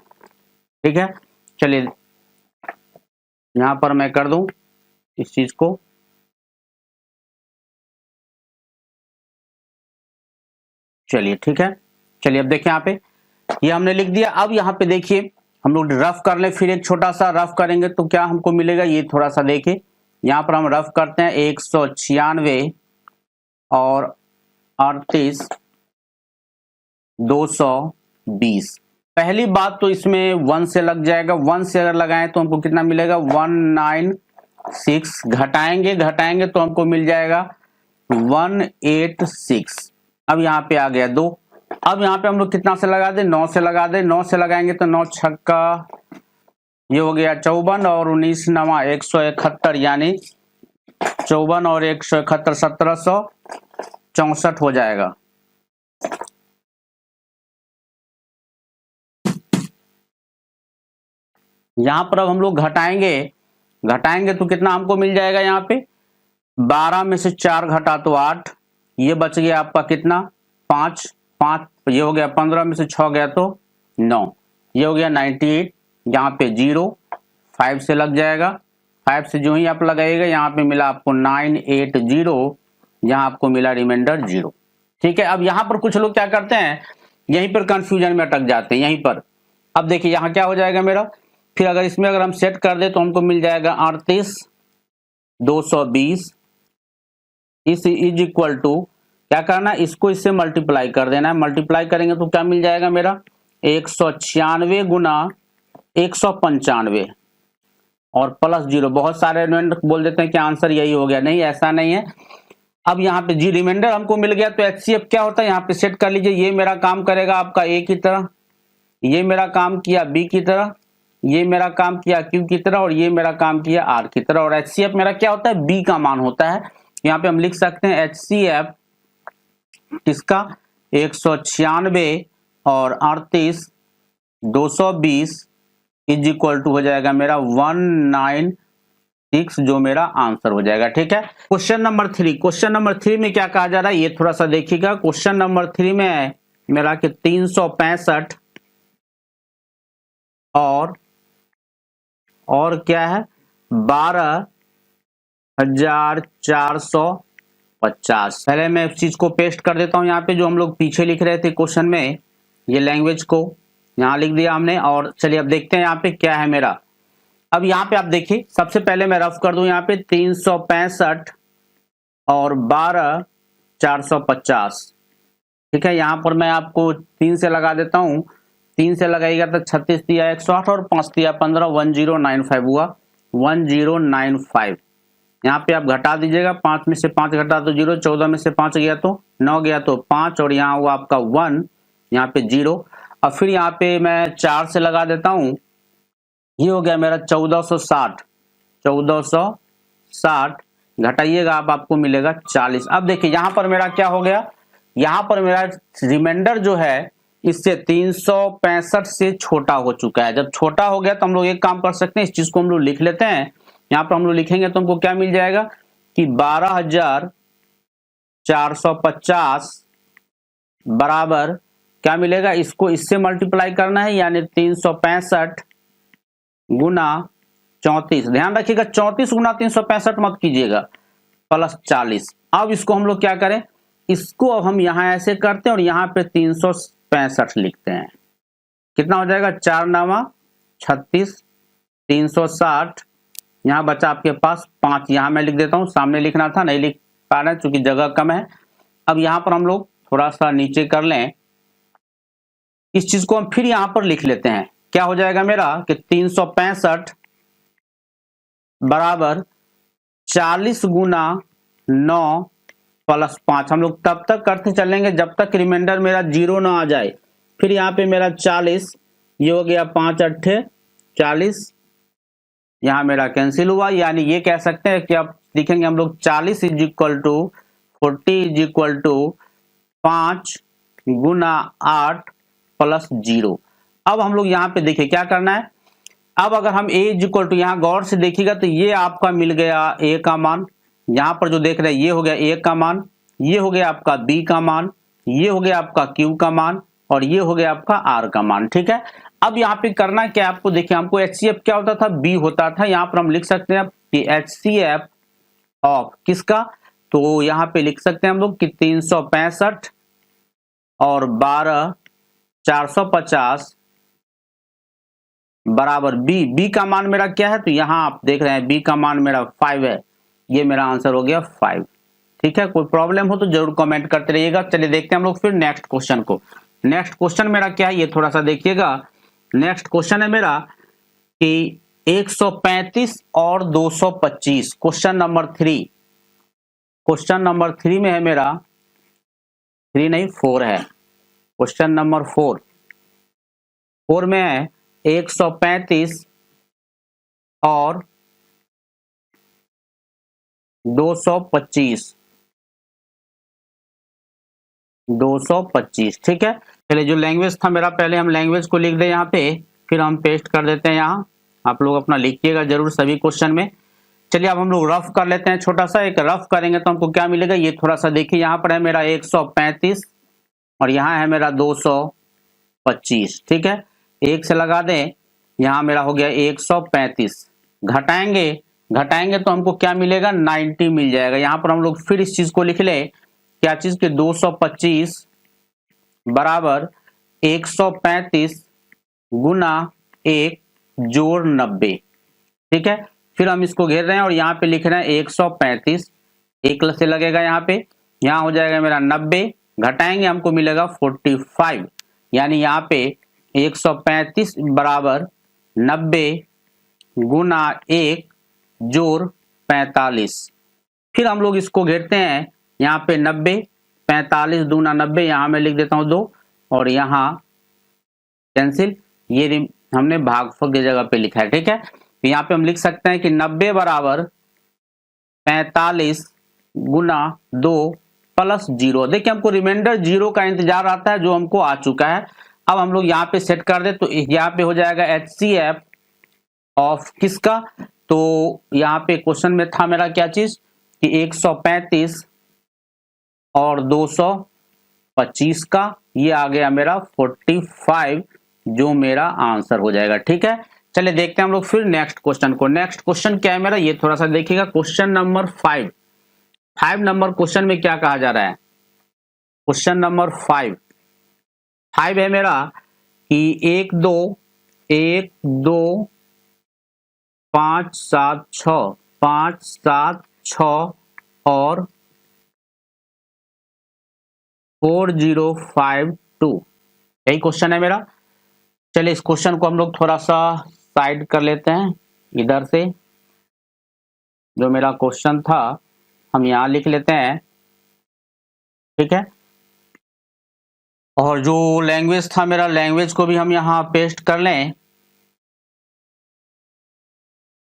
ठीक है, चलिए यहां पर मैं कर दूं इस चीज को। चलिए ठीक है, चलिए अब देखिए यहाँ पे ये हमने लिख दिया। अब यहाँ पे देखिए हम लोग रफ कर ले, फिर एक छोटा सा रफ करेंगे तो क्या हमको मिलेगा, ये थोड़ा सा देखिए। यहाँ पर हम रफ करते हैं 196 और 38,220। पहली बात तो इसमें 1 से लग जाएगा, 1 से अगर लगाएं तो हमको कितना मिलेगा 196, घटाएंगे तो हमको मिल जाएगा 186। अब यहाँ पे आ गया 2। अब यहाँ पे हम लोग कितना से लगा दे, 9 से लगा दे। 9 से लगाएंगे तो 9 छक्का ये हो गया 54 और 19 नवा 171, यानी 54 और 171 1764 हो जाएगा। यहां पर अब हम लोग घटाएंगे तो कितना हमको मिल जाएगा, यहाँ पे 12 में से 4 घटा तो 8, ये बच गया आपका कितना 5, ये हो गया 15 में से 6 गया तो 9, ये हो गया 98। यहाँ पे 0 5 से लग जाएगा, 5 से जो ही आप लगाइएगा यहाँ पे मिला आपको 980, यहाँ आपको मिला रिमाइंडर 0। ठीक है, अब यहाँ पर कुछ लोग क्या करते हैं, यहीं पर कंफ्यूजन में अटक जाते हैं यहीं पर। अब देखिए यहाँ क्या हो जाएगा मेरा, फिर अगर इसमें अगर हम सेट कर दे तो हमको मिल जाएगा 38,220 इस इज इक्वल टू, क्या करना है इसको इससे मल्टीप्लाई कर देना है। मल्टीप्लाई करेंगे तो क्या मिल जाएगा मेरा 196 गुना 195 और प्लस 0। बहुत सारे बोल देते हैं कि आंसर यही हो गया, नहीं ऐसा नहीं है। अब यहाँ पे जी रिमाइंडर हमको मिल गया तो HCF क्या होता है यहाँ पे सेट कर लीजिए। ये मेरा काम करेगा आपका A की तरह, ये मेरा काम किया B की तरह, ये मेरा काम किया Q की तरह और ये मेरा काम किया R की तरह। और HCF मेरा क्या होता है, B का मान होता है। यहाँ पे हम लिख सकते हैं HCF किसका 196 और 38,220 इज इक्वल टू हो जाएगा मेरा 196, जो मेरा आंसर हो जाएगा। ठीक है, क्वेश्चन नंबर 3। क्वेश्चन नंबर 3 में क्या कहा जा रहा है ये थोड़ा सा देखिएगा। क्वेश्चन नंबर 3 में मेरा कि 365 और क्या है 12,450। पहले मैं इस चीज को पेस्ट कर देता हूं यहाँ पे, जो हम लोग पीछे लिख रहे थे क्वेश्चन में, ये लैंग्वेज को यहाँ लिख दिया हमने। और चलिए अब देखते हैं यहाँ पे क्या है मेरा। अब यहाँ पे आप देखिए, सबसे पहले मैं रफ कर दूं यहाँ पे 365 और 12,450। ठीक है, यहाँ पर मैं आपको 3 से लगा देता हूँ। 3 से लगाइएगा तो 36 दिया 108 और 5 दिया 15, 1095 हुआ 1095। यहाँ पे आप घटा दीजिएगा, 5 में से 5 घटा तो 0, 14 में से 5 गया तो 9 गया तो 5 और यहाँ हुआ आपका 1, यहाँ पे 0। और फिर यहाँ पे मैं 4 से लगा देता हूँ, ये हो गया मेरा 1460। 1460 घटाइएगा आप, आपको मिलेगा 40। अब देखिए यहाँ पर मेरा क्या हो गया, यहाँ पर मेरा रिमाइंडर जो है इससे 365 से छोटा हो चुका है। जब छोटा हो गया तो हम लोग एक काम कर सकते हैं, इस चीज को हम लोग लिख लेते हैं। यहाँ पर हम लोग लिखेंगे तो हमको क्या मिल जाएगा कि 12,450 बराबर क्या मिलेगा, इसको इससे मल्टीप्लाई करना है, यानी 365 गुना 34। ध्यान रखिएगा 34 गुना 365 मत कीजिएगा, प्लस 40। अब इसको हम लोग क्या करें, इसको अब हम यहां ऐसे करते हैं और यहाँ पे 365 लिखते हैं। कितना हो जाएगा, 4 नामा 36, 360, यहाँ बचा आपके पास 5। यहाँ मैं लिख देता हूँ, सामने लिखना था नहीं लिख पा रहे चूंकि जगह कम है। अब यहाँ पर हम लोग थोड़ा सा नीचे कर लें, इस चीज को हम फिर यहां पर लिख लेते हैं। क्या हो जाएगा मेरा कि 365 बराबर 40 गुना 9 प्लस 5। हम लोग तब तक करते चलेंगे जब तक रिमाइंडर मेरा 0 ना आ जाए। फिर यहाँ पे मेरा 40, ये हो गया 5 अट्ठे 40, यहाँ मेरा कैंसिल हुआ। यानी ये कह सकते हैं कि अब लिखेंगे हम लोग 40 is equal to 40 is equal to 5 गुना 8 प्लस 0। अब हम लोग यहाँ पे देखिए क्या करना है। अब अगर हम a इज इक्वल टू, यहाँ गौर से देखिएगा तो ये आपका मिल गया a का मान, यहाँ पर जो देख रहे हैं ये हो गया a का मान, ये हो गया आपका b का मान, ये हो गया आपका q का मान, और ये हो गया आपका r का मान। ठीक है, अब यहाँ पे करना क्या आपको, देखिए हमको HCF क्या होता था, b होता था। यहाँ पर हम लिख सकते हैं कि HCF ऑफ किसका, तो यहाँ पे लिख सकते हैं हम लोग कि 365 और 12,450 बराबर बी का मान मेरा क्या है, तो यहां आप देख रहे हैं बी का मान मेरा 5 है। ये मेरा आंसर हो गया 5। ठीक है, कोई प्रॉब्लम हो तो जरूर कमेंट करते रहिएगा। चलिए देखते हैं हम लोग फिर नेक्स्ट क्वेश्चन को। नेक्स्ट क्वेश्चन मेरा क्या है, ये थोड़ा सा देखिएगा। नेक्स्ट क्वेश्चन है मेरा कि 135 और 225, क्वेश्चन नंबर 3। क्वेश्चन नंबर 3 में है मेरा, 3 नहीं 4 है, क्वेश्चन नंबर 4 में है 135 और 225। ठीक है, पहले जो लैंग्वेज था मेरा, पहले हम लैंग्वेज को लिख दे यहाँ पे, फिर हम पेस्ट कर देते हैं यहाँ। आप लोग अपना लिखिएगा जरूर सभी क्वेश्चन में। चलिए अब हम लोग रफ कर लेते हैं, छोटा सा एक रफ करेंगे तो हमको क्या मिलेगा, ये थोड़ा सा देखिए। यहाँ पर है मेरा 135 और यहाँ है मेरा 225। ठीक है, एक से लगा दें, यहाँ मेरा हो गया 135, घटाएंगे तो हमको क्या मिलेगा, 90 मिल जाएगा। यहाँ पर हम लोग फिर इस चीज को लिख ले, क्या चीज के 225 बराबर 135 गुना 1 जोड़ 90। ठीक है, फिर हम इसको घेर रहे हैं और यहाँ पे लिख रहे हैं 135, एक से लगेगा यहाँ पे, यहाँ हो जाएगा मेरा 90, घटाएंगे हमको मिलेगा 45। यानी यहाँ पे 135 बराबर 90 गुना 1 जोड़ 45। फिर हम लोग इसको घेरते हैं, यहाँ पे 90, 45 दूना 90, यहाँ मैं लिख देता हूँ 2 और यहाँ कैंसिल, ये हमने भागफल की जगह पे लिखा है। ठीक है, तो यहाँ पे हम लिख सकते हैं कि 90 बराबर 45 गुना 2 प्लस 0। देखिए हमको रिमाइंडर 0 का इंतजार आता है जो हमको आ चुका है। अब हम लोग यहाँ पे सेट कर दे तो यहाँ पे हो जाएगा HCF ऑफ किसका, तो यहाँ पे क्वेश्चन में था मेरा क्या चीज कि 135 और 225 का, ये आ गया मेरा 45, जो मेरा आंसर हो जाएगा। ठीक है, चलिए देखते हैं हम लोग फिर नेक्स्ट क्वेश्चन को। नेक्स्ट क्वेश्चन क्या है मेरा, ये थोड़ा सा देखिएगा, क्वेश्चन नंबर 5 नंबर क्वेश्चन में क्या कहा जा रहा है। क्वेश्चन नंबर 5 है मेरा कि 1 2 5 7 6 और 4052, यही क्वेश्चन है मेरा। चलिए इस क्वेश्चन को हम लोग थोड़ा सा साइड कर लेते हैं, इधर से जो मेरा क्वेश्चन था हम यहाँ लिख लेते हैं। ठीक है, और जो लैंग्वेज था मेरा, लैंग्वेज को भी हम यहाँ पेस्ट कर लें।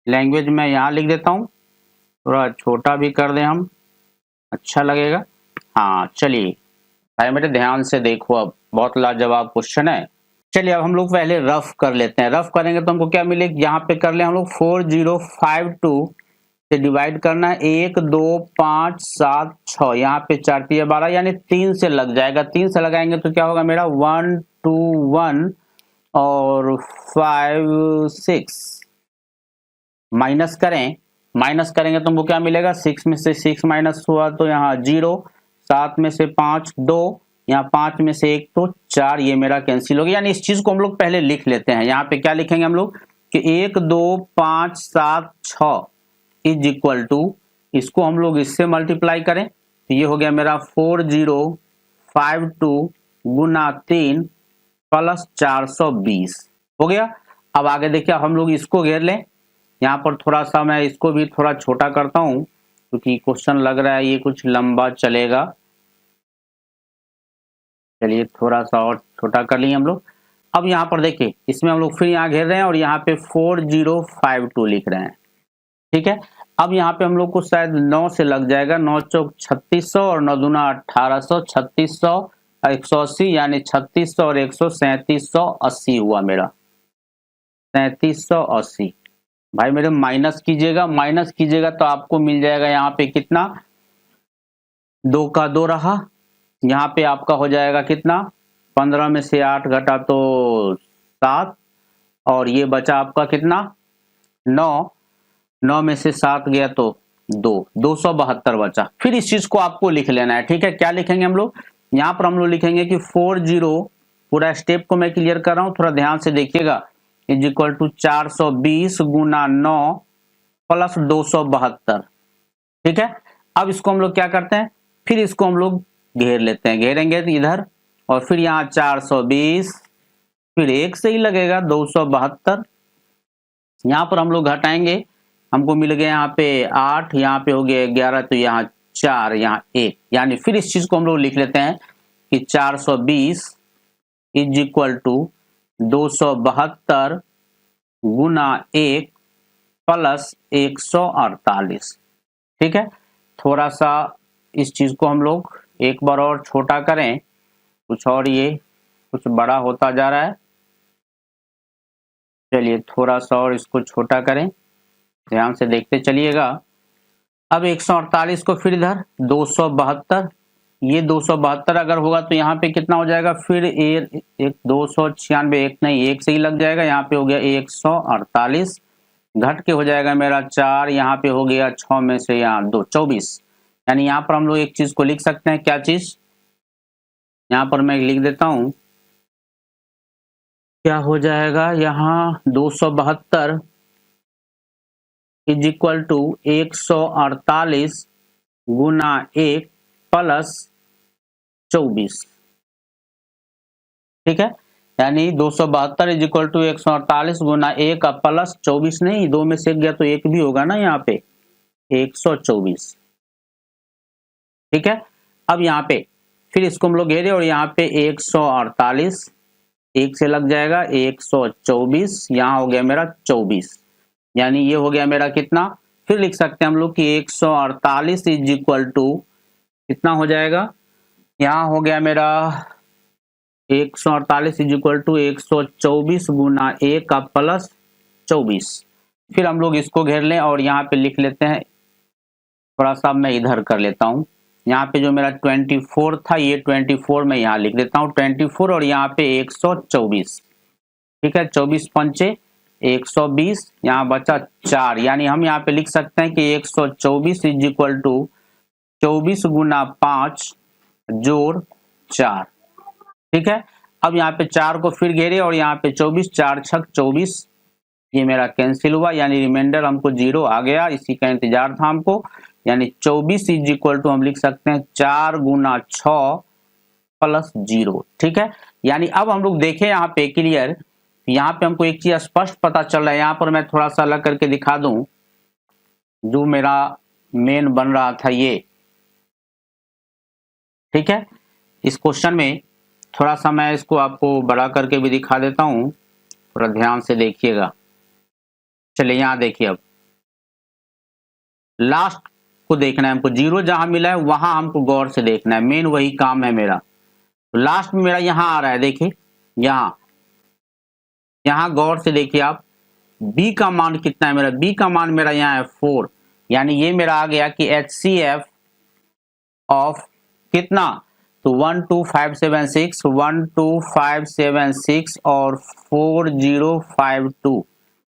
लैंग्वेज मैं यहाँ लिख देता हूँ, थोड़ा छोटा भी कर दें हम, अच्छा लगेगा। हाँ चलिए भाई मेरे ध्यान से देखो, अब बहुत लाजवाब क्वेश्चन है। चलिए अब हम लोग पहले रफ कर लेते हैं। रफ करेंगे तो हमको क्या मिलेगा, यहाँ पे कर ले हम लोग 4052 से डिवाइड करना है। 1 2 5 7 6, यहाँ पे 4 3 12, यानी 3 से लग जाएगा। 3 से लगाएंगे तो क्या होगा मेरा 1 2 1 और 5 6। माइनस करें, माइनस करेंगे तो हमको क्या मिलेगा, 6 में से 6 माइनस हुआ तो यहाँ 0, 7 में से 5 2, यहाँ 5 में से 1 तो 4, ये मेरा कैंसिल हो गया। यानी इस चीज को हम लोग पहले लिख लेते हैं। यहाँ पे क्या लिखेंगे हम लोग कि 1 2 5 7 6 इज इक्वल टू, इसको हम लोग इससे मल्टीप्लाई करें तो ये हो गया मेरा 4052 गुना 3 प्लस 420 हो गया। अब आगे देखिए हम लोग इसको घेर लें। यहाँ पर थोड़ा सा मैं इसको भी थोड़ा छोटा करता हूं क्योंकि क्वेश्चन लग रहा है ये कुछ लंबा चलेगा। चलिए थोड़ा सा और छोटा कर लिए हम लोग। अब यहाँ पर देखिए इसमें हम लोग फिर यहाँ घेर रहे हैं और यहाँ पे 4052 लिख रहे हैं, ठीक है। अब यहाँ पे हम लोग को शायद 9 से लग जाएगा, 9 चौक 3600 और 9 दूना 1800, 3600 180, यानी 3600 और 100 3780 हुआ मेरा, 3780। भाई मेरे माइनस कीजिएगा, माइनस कीजिएगा तो आपको मिल जाएगा यहाँ पे कितना, 2 का 2 रहा, यहाँ पे आपका हो जाएगा कितना, 15 में से 8 घटा तो 7, और ये बचा आपका कितना 9, 9 में से 7 गया तो 2, 272 बचा। फिर इस चीज को आपको लिख लेना है, ठीक है। क्या लिखेंगे हम लोग, यहाँ पर हम लोग लिखेंगे कि 40, पूरा स्टेप को मैं क्लियर कर रहा हूँ, थोड़ा ध्यान से देखिएगा, इज इक्वल टू 420 गुना 9 प्लस 272, ठीक है। अब इसको हम लोग क्या करते हैं, फिर इसको हम लोग घेर लेते हैं, घेरेंगे इधर और फिर यहाँ 420, फिर एक से ही लगेगा 272, यहाँ पर हम लोग घटाएंगे, हमको मिल गया यहाँ पे 8, यहाँ पे हो गया 11, तो यहाँ 4, यहाँ 1, यानी फिर इस चीज को हम लोग लिख लेते हैं कि 420 इज इक्वल टू 272 गुना 1 प्लस 148, ठीक है। थोड़ा सा इस चीज को हम लोग एक बार और छोटा करें, कुछ और ये कुछ बड़ा होता जा रहा है। चलिए थोड़ा सा और इसको छोटा करें, ध्यान से देखते चलिएगा। अब 148 को फिर इधर 272, ये 272 अगर होगा तो यहाँ पे कितना हो जाएगा, फिर एक 296, एक नहीं, एक से ही लग जाएगा, यहाँ पे हो गया 148, घट के हो जाएगा मेरा 4, यहाँ पे हो गया 6 में से यहाँ 2, 24। यानी यहाँ पर हम लोग एक चीज को लिख सकते हैं, क्या चीज, यहाँ पर मैं लिख देता हूं, क्या हो जाएगा यहाँ 272 इज इक्वल टू 148 गुना 1 प्लस 24, ठीक है। यानी 272 इज इक्वल टू 148 गुना 1 प्लस 24, नहीं 2 में से गया तो 1 भी होगा ना, यहाँ पे 124, ठीक है। अब यहाँ पे फिर इसको हम लोग घेरे और यहाँ पे 148, एक से लग जाएगा 124, यहाँ हो गया मेरा 24, यानी ये हो गया मेरा कितना, फिर लिख सकते हैं हम लोग कि 148 इज इक्वल टू कितना हो जाएगा, यहाँ हो गया मेरा 148 इज इक्वल टू 124 गुना 1 का प्लस 24। फिर हम लोग इसको घेर लें और यहाँ पे लिख लेते हैं, थोड़ा सा मैं इधर कर लेता हूँ, यहाँ पे जो मेरा 24 था ये 24 में यहाँ लिख देता हूँ 24, और यहाँ पे 124, ठीक है। 24 पंचे 120, यहाँ बचा 4, यानी हम यहाँ पे लिख सकते हैं कि 124 इज इक्वल टू 24 गुना 5 जोड़ 4, ठीक है। अब यहाँ पे 4 को फिर घेरे और यहाँ पे 24, 4 छक 24, ये मेरा कैंसिल हुआ, यानी रिमाइंडर हमको 0 आ गया, इसी का इंतजार था हमको। यानी 24 इज इक्वल टू हम लिख सकते हैं 4 गुना 6 प्लस 0, ठीक है। यानी अब हम लोग देखें यहाँ पे क्लियर, यहाँ पे हमको एक चीज स्पष्ट पता चल रहा है, यहाँ पर मैं थोड़ा सा अलग करके दिखा दूं, जो मेरा मेन बन रहा था ये, ठीक है। इस क्वेश्चन में थोड़ा सा मैं इसको आपको बड़ा करके भी दिखा देता हूं, थोड़ा ध्यान से देखिएगा। चलिए यहाँ देखिए, अब लास्ट को देखना है हमको, जीरो जहां मिला है वहां हमको गौर से देखना है, मेन वही काम है मेरा। तो लास्ट में मेरा यहाँ आ रहा है, देखिए यहाँ गौर से देखिए आप, बी का मान कितना है मेरा, बी का मान मेरा यहाँ है 4, यानी ये मेरा आ गया कि HCF ऑफ कितना, तो 12576 और 4052,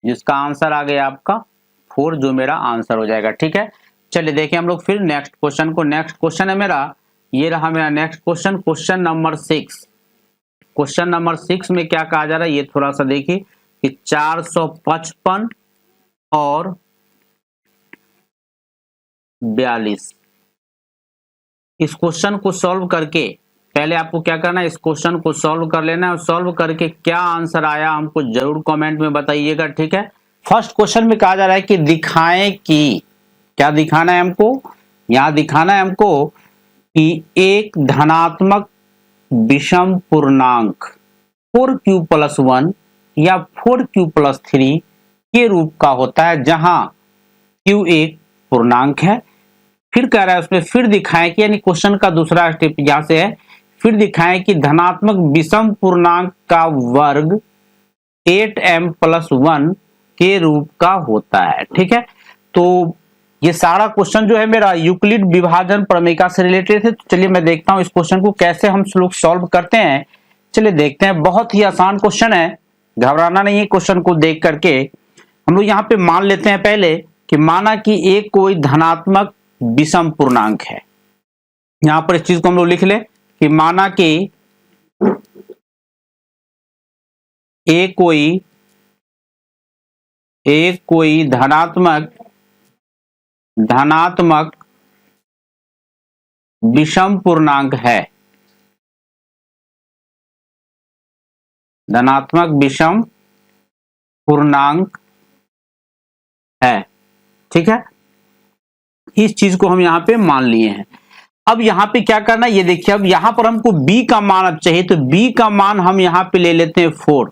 जिसका आंसर आ गया आपका 4, जो मेरा आंसर हो जाएगा। ठीक है, चलिए देखिए हम लोग फिर नेक्स्ट क्वेश्चन को। नेक्स्ट क्वेश्चन है मेरा, ये रहा मेरा next question, question number 6। Question number 6 में क्या कहा जा रहा है, ये थोड़ा सा देखिए कि 455 और 42। इस क्वेश्चन को सॉल्व करके पहले आपको क्या करना है, इस क्वेश्चन को सॉल्व कर लेना है, और सॉल्व करके क्या आंसर आया हमको जरूर कमेंट में बताइएगा। ठीक है, फर्स्ट क्वेश्चन में कहा जा रहा है कि दिखाएं कि, क्या दिखाना है हमको, यहां दिखाना है हमको कि एक धनात्मक विषम पूर्णांक 4q+1 या 4q+3 के रूप का होता है, जहां q एक पूर्णांक है। फिर कह रहा है उसमें फिर दिखाएं कि, यानी क्वेश्चन का दूसरा स्टेप यहां से है, फिर दिखाएं कि धनात्मक विषम पूर्णांक का वर्ग 8m+1 के रूप का होता है। ठीक है, तो ये सारा क्वेश्चन जो है मेरा यूक्लिड विभाजन प्रमेयिका से रिलेटेड है। तो चलिए मैं देखता हूं इस क्वेश्चन को कैसे हम लोग सॉल्व करते हैं। चलिए देखते हैं, बहुत ही आसान क्वेश्चन है, घबराना नहीं है। क्वेश्चन को देख करके हम लोग यहाँ पे मान लेते हैं पहले कि माना कि एक कोई धनात्मक विषम पूर्णांक है। यहां पर इस चीज को हम लोग लिख ले कि माना कि एक कोई धनात्मक विषम पूर्णांक है, धनात्मक विषम पूर्णांक है। ठीक है, इस चीज को हम यहां पे मान लिए हैं। अब यहां पे क्या करना है, ये देखिए, अब यहां पर हमको b का मान अब चाहिए, तो b का मान हम यहां पे ले लेते हैं 4।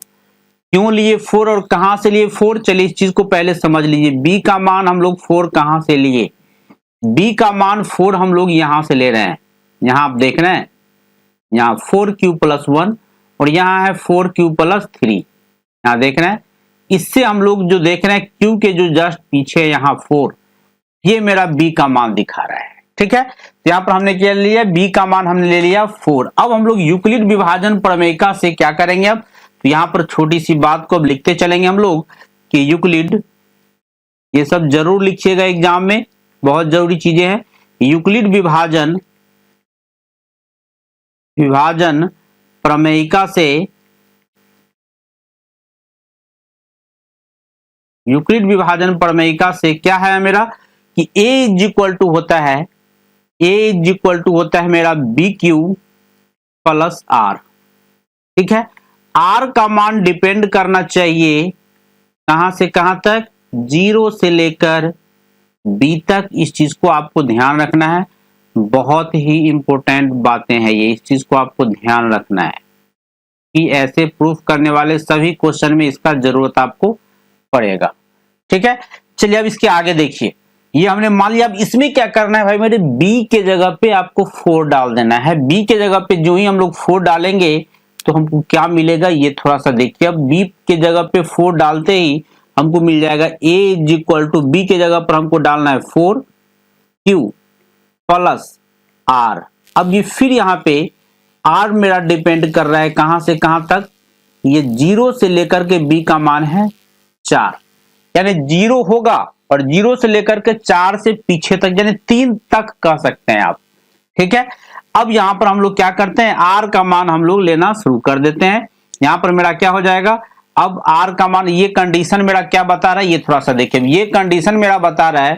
क्यों लिए 4 और कहां से लिए 4, चलिए इस चीज को पहले समझ लीजिए। b का मान हम लोग 4 कहां से लिए, b का मान 4 हम लोग यहां से ले रहे हैं। यहां आप देख रहे हैं, यहां 4q+1 और यहां है 4q+3, यहां देख रहे हैं। इससे हम लोग जो देख रहे हैं q के जो जस्ट पीछे यहां 4, ये मेरा b का मान दिखा रहा है। ठीक है, तो यहां पर हमने क्या लिया, b का मान हमने ले लिया 4। अब हम लोग यूक्लिड विभाजन प्रमेयिका से क्या करेंगे, अब तो यहां पर छोटी सी बात को अब लिखते चलेंगे हम लोग कि यूक्लिड, ये सब जरूर लिखिएगा एग्जाम में, बहुत जरूरी चीजें हैं। यूक्लिड विभाजन प्रमेयिका से, यूक्लिड विभाजन प्रमेयिका से क्या है मेरा कि a इज इक्वल टू होता है मेरा BQ+R। ठीक है, R का मान डिपेंड करना चाहिए कहां से कहां तक, 0 से लेकर B तक। इस चीज को आपको ध्यान रखना है, बहुत ही इंपॉर्टेंट बातें हैं ये, इस चीज को आपको ध्यान रखना है कि ऐसे प्रूफ करने वाले सभी क्वेश्चन में इसका जरूरत आपको पड़ेगा। ठीक है, चलिए अब इसके आगे देखिए, ये हमने मान लिया। अब इसमें क्या करना है भाई मेरे, b के जगह पे आपको 4 डाल देना है। b के जगह पे जो ही हम लोग 4 डालेंगे तो हमको क्या मिलेगा, ये थोड़ा सा देखिए। अब b के जगह पे 4 डालते ही हमको मिल जाएगा a is equal to, b के जगह पर हमको डालना है 4q+R। अब ये फिर यहाँ पे R मेरा डिपेंड कर रहा है कहां से कहां तक, ये 0 से लेकर के b का मान है 4, यानी 0 होगा और 0 से लेकर के 4 से पीछे तक, यानी 3 तक कह सकते हैं आप। ठीक है, अब यहां पर हम लोग क्या करते हैं, R का मान हम लोग लेना शुरू कर देते हैं। यहां पर मेरा क्या हो जाएगा, अब R का मान, ये कंडीशन मेरा क्या बता रहा है, ये थोड़ा सा देखिए। ये कंडीशन मेरा बता रहा है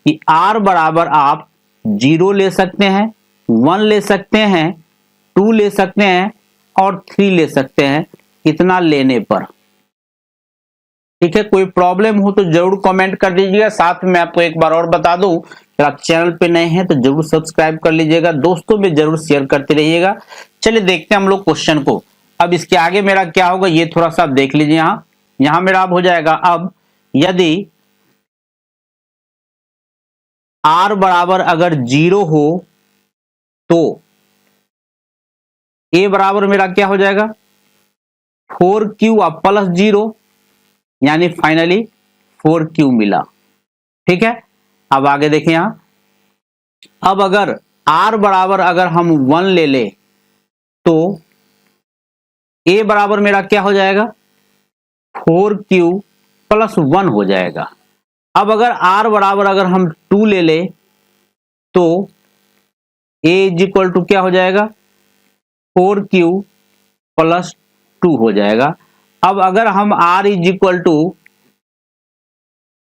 कि R बराबर आप 0 ले सकते हैं, 1 ले सकते हैं, 2 ले सकते हैं और 3 ले सकते हैं, इतना लेने पर। ठीक है, कोई प्रॉब्लम हो तो जरूर कमेंट कर दीजिएगा। साथ में आपको एक बार और बता दूं, अगर आप चैनल पे नए हैं तो जरूर सब्सक्राइब कर लीजिएगा, दोस्तों में जरूर शेयर करते रहिएगा। चलिए देखते हैं हम लोग क्वेश्चन को। अब इसके आगे मेरा क्या होगा ये थोड़ा सा आप देख लीजिए। यहां मेरा अब हो जाएगा, अब यदि r बराबर अगर 0 हो तो a बराबर मेरा क्या हो जाएगा 4q प्लस 0, यानी फाइनली 4q मिला। ठीक है, अब आगे देखें यहां, अब अगर r बराबर अगर हम 1 ले ले तो a बराबर मेरा क्या हो जाएगा 4q प्लस 1 हो जाएगा। अब अगर r बराबर अगर हम 2 ले ले तो a इज इक्वल टू क्या हो जाएगा 4q प्लस 2 हो जाएगा। अब अगर हम r इज इक्वल टू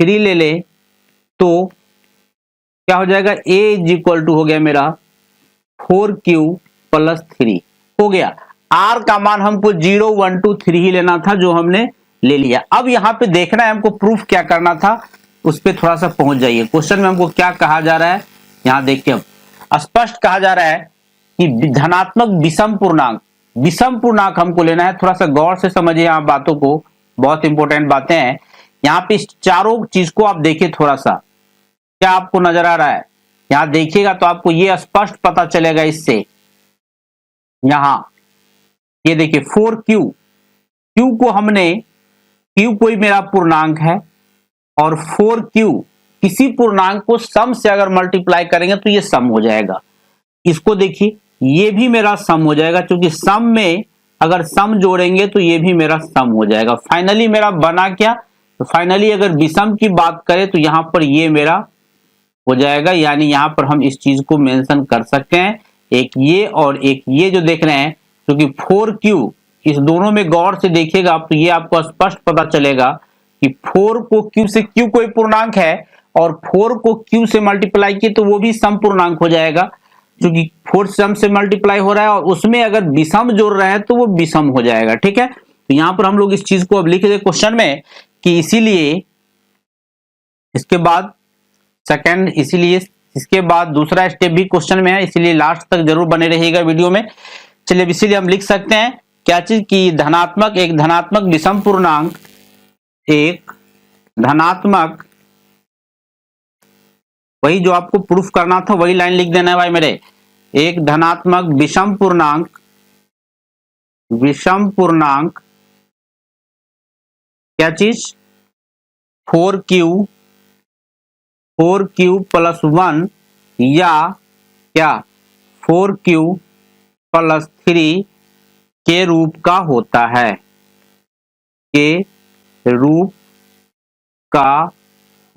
3 ले ले तो क्या हो जाएगा a इज इक्वल टू हो गया मेरा 4q प्लस 3 हो गया। r का मान हमको 0 1 2 3 ही लेना था जो हमने ले लिया। अब यहां पे देखना है हमको प्रूफ क्या करना था, उस पर थोड़ा सा पहुंच जाइए। क्वेश्चन में हमको क्या कहा जा रहा है यहां देखिए, अब स्पष्ट कहा जा रहा है कि धनात्मक विषम पूर्णांक हमको लेना है। थोड़ा सा गौर से समझिए आप बातों को, बहुत इंपॉर्टेंट बातें हैं यहाँ पे। इस चारों चीज को आप देखिए थोड़ा सा, क्या आपको नजर आ रहा है यहां देखिएगा तो आपको ये स्पष्ट पता चलेगा इससे। यहां ये देखिए 4q, q को हमने, q कोई मेरा पूर्णांक है और 4q किसी पूर्णांक को सम से अगर मल्टीप्लाई करेंगे तो ये सम हो जाएगा। इसको देखिए ये भी मेरा सम हो जाएगा, क्योंकि सम में अगर सम जोड़ेंगे तो ये भी मेरा सम हो जाएगा। फाइनली मेरा बना क्या, तो फाइनली अगर विषम की बात करें तो यहां पर ये मेरा हो जाएगा, यानी यहां पर हम इस चीज को मेंशन कर सकते हैं, एक ये और एक ये जो देख रहे हैं, क्योंकि 4q इस दोनों में गौर से देखिएगा आप तो ये आपको स्पष्ट पता चलेगा कि 4 को q से, q कोई पूर्णांक है और 4 को q से मल्टीप्लाई किए तो वो भी सम पूर्णांक हो जाएगा, क्योंकि 4 सम से मल्टीप्लाई हो रहा है और उसमें अगर विषम जोड़ रहे हैं तो वो विषम हो जाएगा। ठीक है, तो यहां पर हम लोग इस चीज को अब लिख दे क्वेश्चन में कि इसीलिए इसके बाद सेकंड, इसीलिए इसके बाद दूसरा स्टेप भी क्वेश्चन में है, इसीलिए लास्ट तक जरूर बने रहिएगा वीडियो में। चलिए इसीलिए हम लिख सकते हैं क्या चीज की एक धनात्मक विषम पूर्णांक, एक धनात्मक, वही जो आपको प्रूफ करना था वही लाइन लिख देना है भाई मेरे, एक धनात्मक विषम पूर्णांक क्या चीज 4q प्लस 1 या क्या 4q प्लस 3 के रूप का होता है, के रूप का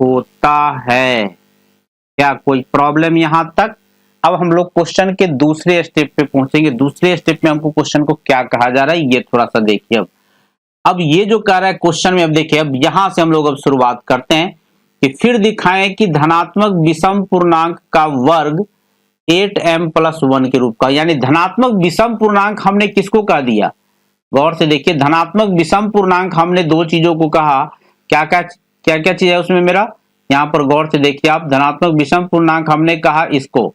होता है। क्या कोई प्रॉब्लम यहां तक? अब हम लोग क्वेश्चन के दूसरे स्टेप पे पहुंचेंगे। दूसरे स्टेप में हमको क्वेश्चन को क्या कहा जा रहा है ये थोड़ा सा देखिए। अब ये जो कह रहा है क्वेश्चन में, अब देखिए अब यहां से हम लोग अब शुरुआत करते हैं कि फिर दिखाएं कि धनात्मक विषम पूर्णांक का वर्ग 8m प्लस 1 के रूप का, यानी धनात्मक विषम पूर्णांक हमने किसको कह दिया, गौर से देखिए, धनात्मक विषम पूर्णांक हमने दो चीजों को कहा, क्या क्या चीज है उसमें मेरा, यहां पर गौर से देखिए आप, धनात्मक विषम पूर्णांक हमने कहा इसको,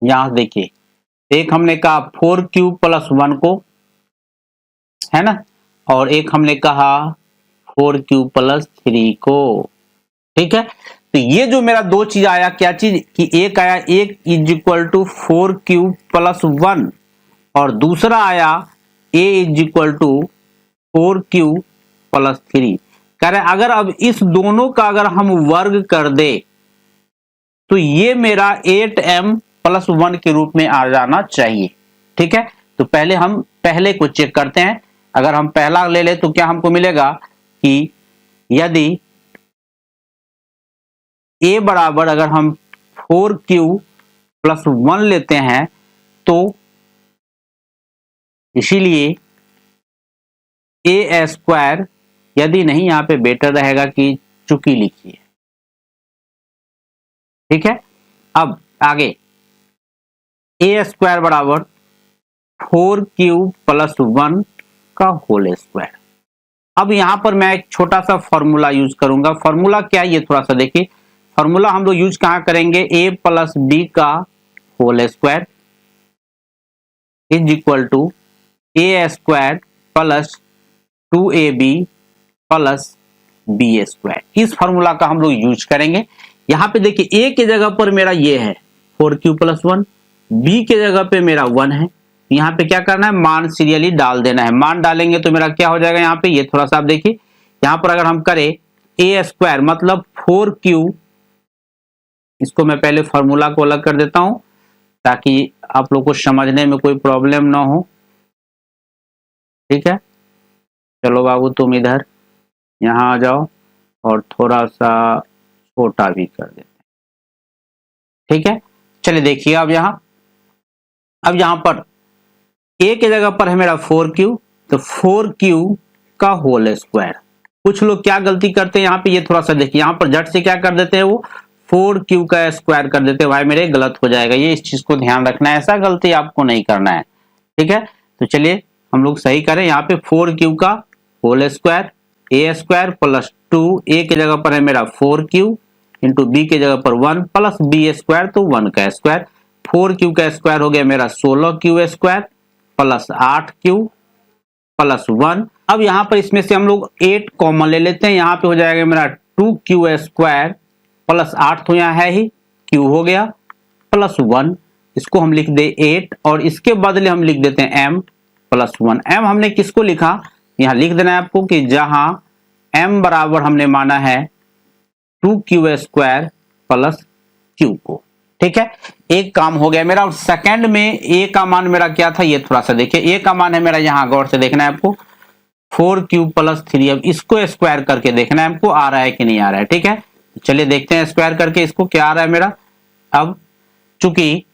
यहां देखिए एक हमने कहा 4q प्लस 1 को, है ना, और एक हमने कहा 4q प्लस 3 को। ठीक है, तो ये जो मेरा दो चीज आया, क्या चीज कि एक आया एक is equal to 4q plus 1 और दूसरा आया a is equal to 4q plus 3। कह रहे अगर अब इस दोनों का अगर हम वर्ग कर दे तो ये मेरा 8m प्लस 1 के रूप में आ जाना चाहिए। ठीक है, तो पहले हम पहले को चेक करते हैं। अगर हम पहला ले ले तो क्या हमको मिलेगा कि यदि a बराबर अगर हम 4q प्लस 1 लेते हैं तो इसीलिए a स्क्वायर, यदि नहीं यहां पे बेटर रहेगा कि चुकी लिखिए। ठीक है, अब आगे a स्क्वायर बराबर 4q प्लस 1 का होल स्क्वायर। अब यहां पर मैं एक छोटा सा फॉर्मूला यूज करूंगा। फॉर्मूला क्या है ये थोड़ा सा देखिए। फॉर्मूला हम लोग यूज कहां करेंगे, a प्लस b का whole square, is equal to A square plus 2ab plus B square. इस फॉर्मूला का हम लोग यूज करेंगे। यहाँ पे देखिए a के जगह पर मेरा ये है 4q प्लस 1, b के जगह पे मेरा 1 है। यहाँ पे क्या करना है, मान सीरियली डाल देना है। मान डालेंगे तो मेरा क्या हो जाएगा, यहाँ पे ये थोड़ा सा आप देखिए, यहाँ पर अगर हम करें a स्क्वायर मतलब 4q, इसको मैं पहले फॉर्मूला को अलग कर देता हूं ताकि आप लोग को समझने में कोई प्रॉब्लम ना हो। ठीक है, चलो बाबू तुम इधर यहाँ आ जाओ और थोड़ा सा छोटा भी कर देते हैं। ठीक है, चलिए देखिए अब यहाँ पर a के जगह पर है मेरा 4q, तो 4q का होल स्क्वायर। कुछ लोग क्या गलती करते हैं यहाँ पे, ये थोड़ा सा देखिए, यहाँ पर झट से क्या कर देते हैं, वो 4q का स्क्वायर कर देते हैं। भाई मेरे गलत हो जाएगा, ये इस चीज को ध्यान रखना है, ऐसा गलती आपको नहीं करना है। ठीक है, तो चलिए हम लोग सही करें। यहाँ पे 4q का whole square, a square plus 2, a के जगह पर है मेरा 4q इंटू b के जगह पर 1 प्लस b स्क्वायर, तो 1 का स्क्वायर। 4q का स्क्वायर हो गया मेरा 16q square plus 8q plus 1। अब यहाँ पर इसमें से हम लोग 8 कॉमन ले लेते हैं, यहाँ पे हो जाएगा मेरा 2q स्क्वायर प्लस 8 तो यहाँ है ही, q हो गया प्लस 1, इसको हम लिख दे 8 और इसके बदले हम लिख देते हैं m प्लस 1। m हमने किसको लिखा, यहाँ लिख देना है आपको कि जहां m बराबर हमने माना है 2q स्क्वायर प्लस q को। ठीक है, एक काम हो गया मेरा। और सेकंड में a का मान मेरा क्या था, ये थोड़ा सा देखिए, a का मान है मेरा, यहाँ गौर से देखना है आपको 4q प्लस 3। अब इसको स्क्वायर करके देखना है हमको, आ रहा है कि नहीं आ रहा है। ठीक है, चलिए देखते हैं स्क्वायर करके इसको क्या आ रहा है मेरा। अब चूंकि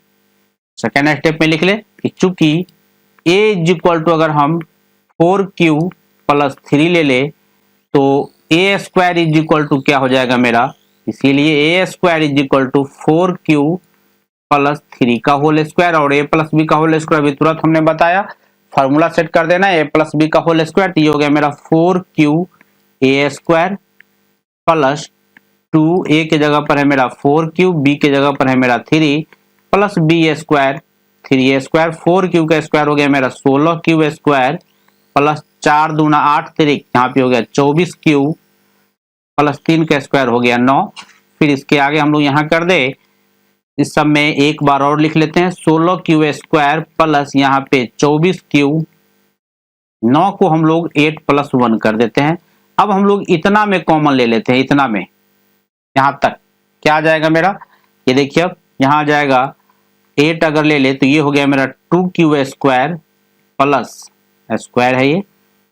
सेकेंड स्टेप में लिख ले कि चूंकि a इज इक्वल टू, अगर हम 4q प्लस 3 ले ले तो a square is equal to क्या हो जाएगा मेरा, इसीलिए a square is equal to 4q plus 3 का होल स्क्वायर और a प्लस बी का होल स्क्वायर भी तुरंत हमने बताया, फॉर्मूला सेट कर देना है a प्लस बी का होल स्क्वायर। तो ये हो गया मेरा 4q a square plus 2, a के जगह पर है मेरा 4q, b के जगह पर है मेरा 3 plus b square 3a square. 4q का स्क्वायर हो गया मेरा 16q स्क्वायर प्लस 4 दूना 8 तिरिक, यहाँ पे हो गया 24q प्लस 3 का स्क्वायर हो गया 9। फिर इसके आगे हम लोग यहाँ कर दे, इस सब में एक बार और लिख लेते हैं 16q स्क्वायर प्लस यहाँ पे 24q, 9 को हम लोग 8 प्लस 1 कर देते हैं। अब हम लोग इतना में कॉमन ले लेते हैं, इतना में यहाँ तक क्या आ जाएगा मेरा, ये देखिए अब यहाँ आ जाएगा 8 अगर ले ले तो ये हो गया मेरा 2q स्क्वायर प्लस स्क्वायर है ये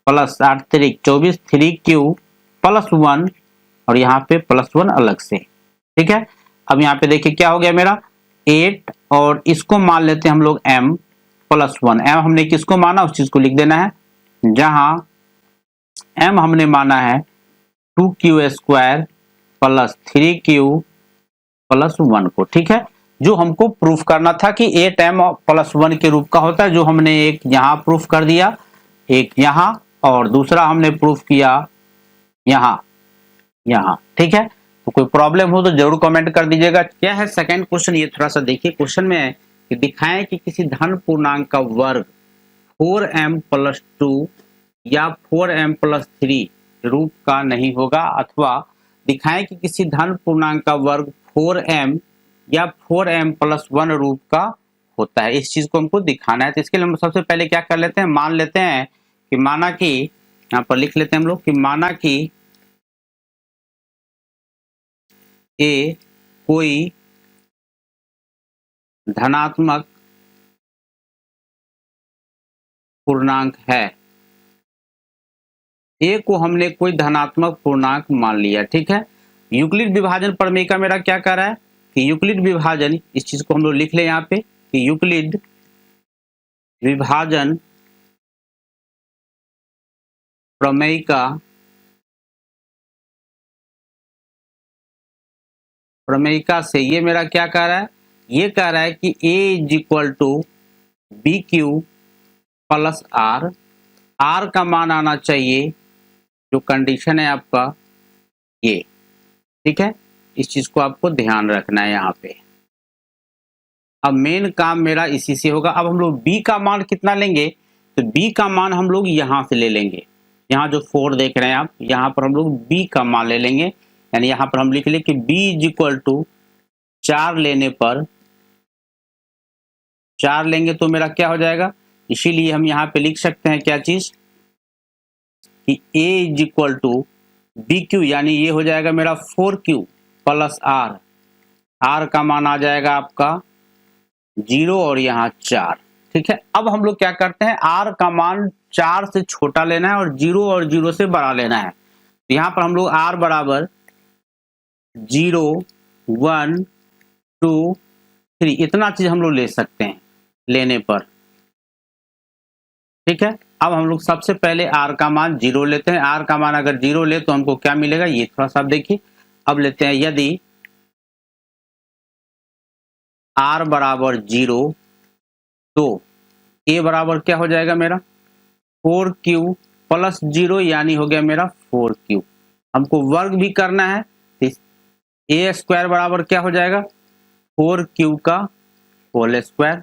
प्लस 8 तिरिक 24, 3q प्लस 1 और यहाँ पे प्लस 1 अलग से। ठीक है, अब यहाँ पे देखिए क्या हो गया मेरा 8 और इसको मान लेते हैं हम लोग m प्लस 1। m हमने किसको माना उस चीज को लिख देना है, जहां m हमने माना है 2q square plus 3q plus 1 को। ठीक है, जो हमको प्रूफ करना था कि 8m प्लस 1 के रूप का होता है, जो हमने एक यहाँ प्रूफ कर दिया, एक यहाँ और दूसरा हमने प्रूफ किया यहाँ। ठीक है, तो कोई प्रॉब्लम हो तो जरूर कमेंट कर दीजिएगा। क्या है सेकंड क्वेश्चन, ये थोड़ा सा देखिए। क्वेश्चन में है कि दिखाएं कि किसी धन पूर्णांक का वर्ग 4m प्लस 2 या 4m प्लस 3 रूप का नहीं होगा, अथवा दिखाएं कि किसी धन पूर्णांक का वर्ग 4m या 4m प्लस 1 रूप का होता है। इस चीज को हमको दिखाना है। तो इसके लिए हम सबसे पहले क्या कर लेते हैं, मान लेते हैं कि माना कि, यहाँ पर लिख लेते हैं हम लोग कि माना कि ए कोई धनात्मक पूर्णांक है। ए को हमने कोई धनात्मक पूर्णांक मान लिया। ठीक है, यूक्लिड विभाजन प्रमेय का मेरा क्या कह रहा है कि यूक्लिड विभाजन, इस चीज को हम लोग लिख ले यहाँ पे कि यूक्लिड विभाजन प्रमेय का से ये मेरा क्या कह रहा है, ये कह रहा है कि a is equal to B Q plus R. R का मान आना चाहिए, जो कंडीशन है आपका ये। ठीक है, इस चीज को आपको ध्यान रखना है यहाँ पे। अब मेन काम मेरा इसी से होगा। अब हम लोग b का मान कितना लेंगे, तो b का मान हम लोग यहाँ से ले लेंगे। यहाँ जो 4 देख रहे हैं आप, यहाँ पर हम लोग b का मान ले लेंगे। यानी यहाँ पर हम लिख ले कि b इज इक्वल टू 4 लेने पर, 4 लेंगे तो मेरा क्या हो जाएगा, इसीलिए हम यहाँ पे लिख सकते हैं क्या चीज कि a is equal to B Q, यानी ये हो जाएगा मेरा 4q प्लस r। r का मान आ जाएगा आपका 0 और यहाँ 4। ठीक है, अब हम लोग क्या करते हैं, r का मान 4 से छोटा लेना है और 0 से बड़ा लेना है। तो यहाँ पर हम लोग r बराबर 0 1 2 3 इतना चीज हम लोग ले सकते हैं लेने पर। ठीक है, अब हम लोग सबसे पहले r का मान 0 लेते हैं। r का मान अगर 0 ले तो हमको क्या मिलेगा, ये थोड़ा सा आप देखिए। अब लेते हैं यदि r बराबर 0 तो a बराबर क्या हो जाएगा मेरा 4q प्लस 0, यानी हो गया मेरा 4q। हमको वर्ग भी करना है तो a स्क्वायर बराबर क्या हो जाएगा 4q का होल स्क्वायर।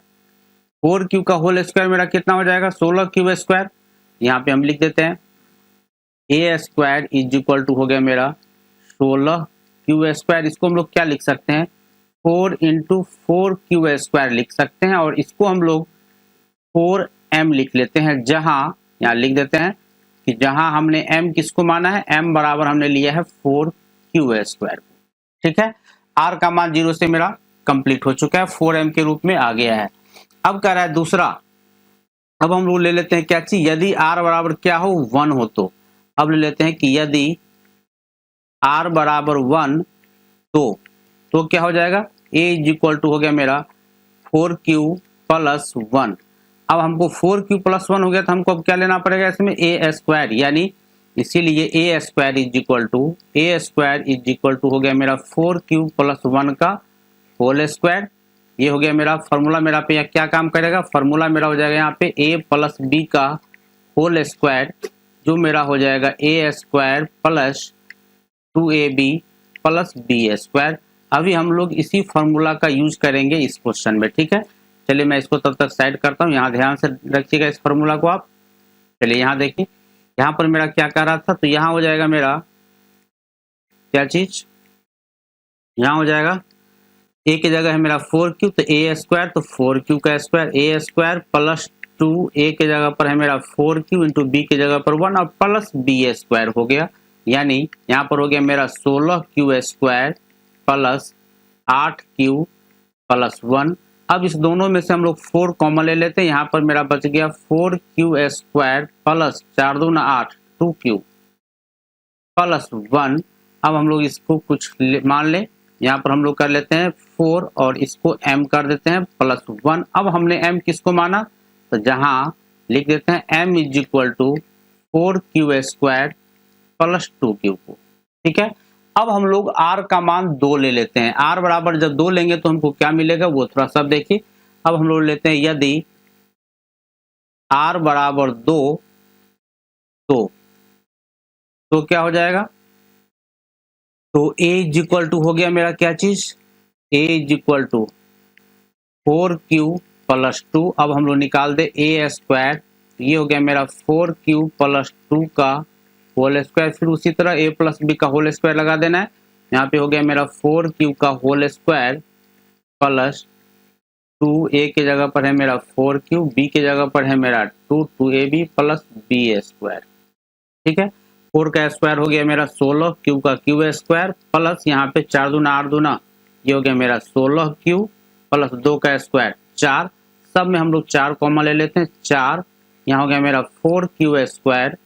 4q का होल स्क्वायर मेरा कितना हो जाएगा 16q स्क्वायर। यहाँ पे हम लिख देते हैं a square is equal to हो गया मेरा 16q स्क्वायर। इसको हम लोग क्या लिख सकते हैं 4 इंटू 4q स्क्वायर लिख सकते हैं, और इसको हम लोग 4m लिख लेते हैं। जहां यहाँ लिख देते हैं कि जहां हमने m किसको माना है, m बराबर हमने लिया है 4q स्क्वायर को। ठीक है, r का मान 0 से मेरा कंप्लीट हो चुका है, 4m के रूप में आ गया है। अब कह रहा है दूसरा, अब हम लोग ले लेते हैं क्या चीज, यदि r बराबर क्या हो 1 हो तो। अब ले लेते हैं कि यदि r बराबर 1 तो क्या हो जाएगा a इज इक्वल टू हो गया मेरा 4q प्लस 1। अब हमको 4q प्लस 1 हो गया तो हमको अब क्या लेना पड़ेगा इसमें a स्क्वायर, यानी इसीलिए a square is equal to हो गया मेरा 4q प्लस 1 का होल स्क्वायर। ये हो गया मेरा फॉर्मूला। मेरा पे क्या काम करेगा, फॉर्मूला मेरा हो जाएगा यहाँ पे a प्लस बी का होल स्क्वायर, जो मेरा हो जाएगा a square plus 2ab plus B square. अभी हम लोग इसी फॉर्मूला का यूज करेंगे इस क्वेश्चन में। ठीक है, चलिए मैं इसको तब तक साइड करता हूँ, यहाँ ध्यान से रखिएगा इस फॉर्मूला को आप। चलिए यहाँ देखिए, यहाँ पर मेरा क्या कर रहा था, तो यहाँ हो जाएगा मेरा क्या चीज, यहाँ हो जाएगा a की जगह है मेरा 4q तो a स्क्वायर, तो 4q का square a square plus 2a की जगह पर है मेरा 4q इंटू बी की जगह पर 1 और प्लस b स्क्वायर हो गया। यानी यहाँ पर हो गया मेरा 16q square plus 8q plus 1। अब इस दोनों में से हम लोग 4 कॉमन ले लेते हैं। यहाँ पर मेरा बच गया 4q स्क्वायर प्लस 4 दूना 8 2q प्लस 1। अब हम लोग इसको कुछ मान ले, यहाँ पर हम लोग कर लेते हैं 4 और इसको m कर देते हैं प्लस 1। अब हमने m किसको माना, तो जहाँ लिख देते हैं m is equal to 4q square plus 2q को। ठीक है, अब हम लोग r का मान 2 ले लेते हैं। r बराबर जब 2 लेंगे तो हमको क्या मिलेगा वो थोड़ा सा देखिए। अब हम लोग लेते हैं यदि r बराबर 2 तो क्या हो जाएगा, तो a इज इक्वल टू हो गया मेरा क्या चीज, a is equal to 4q plus 2। अब हम लोग निकाल दे a स्क्वायर, ये हो गया मेरा 4q प्लस 2 का होल स्क्वायर। फिर उसी तरह a प्लस बी का होल स्क्वायर लगा देना है। यहाँ पे हो गया मेरा 4q का होल स्क्वायर प्लस 2, a की जगह पर है मेरा 4q, b की जगह पर है मेरा 2ab प्लस b स्क्वायर। ठीक है, 4 का स्क्वायर हो गया मेरा 16, q का q स्क्वायर प्लस यहाँ पे 4 दूना 8 दूना, ये हो गया मेरा 16q प्लस 2 का स्क्वायर 4। सब में हम लोग 4 कॉमन ले लेते हैं, 4 यहाँ हो गया मेरा 4q स्क्वायर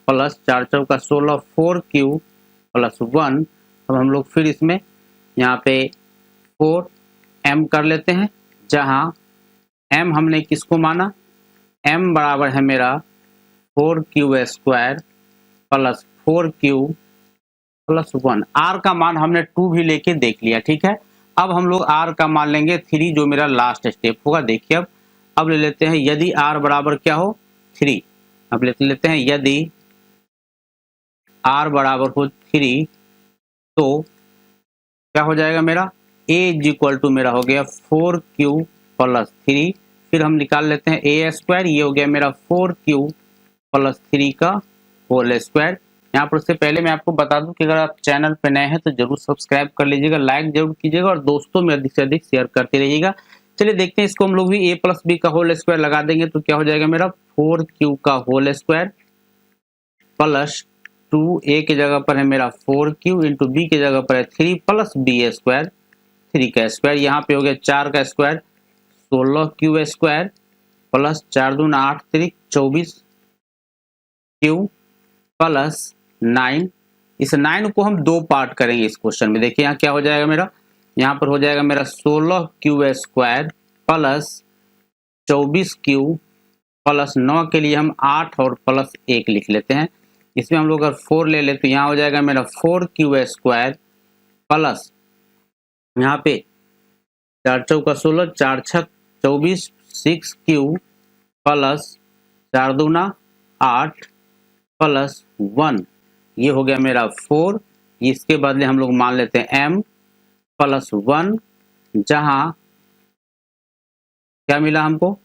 प्लस 4 चौका 16 4q प्लस 1। अब हम लोग फिर इसमें यहाँ पे 4m कर लेते हैं, जहाँ m हमने किसको माना, m बराबर है मेरा 4q square plus 4q plus 1। r का मान हमने 2 भी लेके देख लिया। ठीक है, अब हम लोग r का मान लेंगे 3, जो मेरा लास्ट स्टेप होगा। देखिए अब ले लेते हैं यदि r बराबर क्या हो 3। अब लेते हैं यदि r बराबर हो 3 तो क्या हो जाएगा मेरा a इज इक्वल टू मेरा हो गया 4q प्लस 3, फिर हम निकाल लेते हैं ए स्क्वायर, ये हो गया मेरा 4Q प्लस 3 का होल स्क्वायर। यहाँ पर उससे पहले मैं आपको बता दूं कि अगर आप चैनल पे नए हैं तो जरूर सब्सक्राइब कर लीजिएगा, लाइक जरूर कीजिएगा और दोस्तों में अधिक से अधिक शेयर करते रहिएगा। चलिए देखते हैं, इसको हम लोग भी a प्लस बी का होल स्क्वायर लगा देंगे तो क्या हो जाएगा मेरा 4Q का होल स्क्वायर प्लस 2, a की जगह पर है मेरा 4Q इंटू बी की जगह पर है 3 प्लस बी स्क्वायर, 3 का स्क्वायर, यहाँ पे हो गया 4 का स्क्वायर 16Q स्क्वायर प्लस 4 दूना 8 3 24Q प्लस 9। इस 9 को हम दो पार्ट करेंगे इस क्वेश्चन में। देखिए यहाँ क्या हो जाएगा मेरा, यहाँ पर हो जाएगा मेरा 16Q square plus 24Q plus 9 के लिए हम 8 और प्लस 1 लिख लेते हैं। इसमें हम लोग अगर 4 ले ले तो यहाँ हो जाएगा मेरा 4Q स्क्वायर प्लस यहाँ पे 4 चौका 16 4 छक 24 6Q प्लस 4 दूना 8 प्लस 1, ये हो गया मेरा 4। इसके बदले हम लोग मान लेते हैं m प्लस 1, जहां क्या मिला हमको,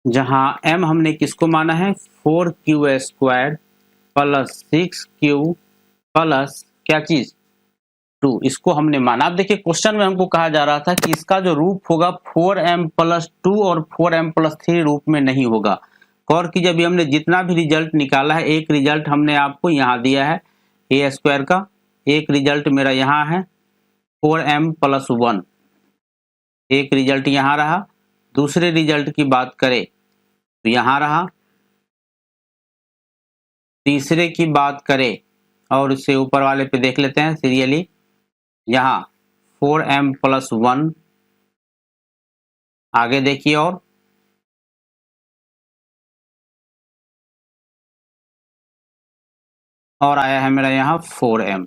जहां m हमने किसको माना है 4Q square plus 6Q plus क्या चीज 2, इसको हमने माना। अब देखिए क्वेश्चन में हमको कहा जा रहा था कि इसका जो रूप होगा 4m प्लस 2 और 4m प्लस 3 रूप में नहीं होगा। गौर कीजिए अभी हमने जितना भी रिजल्ट निकाला है, एक रिजल्ट हमने आपको यहाँ दिया है ए स्क्वायर का, एक रिजल्ट मेरा यहाँ है 4m प्लस 1, एक रिजल्ट यहाँ रहा। दूसरे रिजल्ट की बात करें तो यहाँ रहा, तीसरे की बात करें और इससे ऊपर वाले पे देख लेते हैं सीरियली, यहाँ 4m प्लस 1, आगे देखिए और आया है मेरा यहाँ 4m,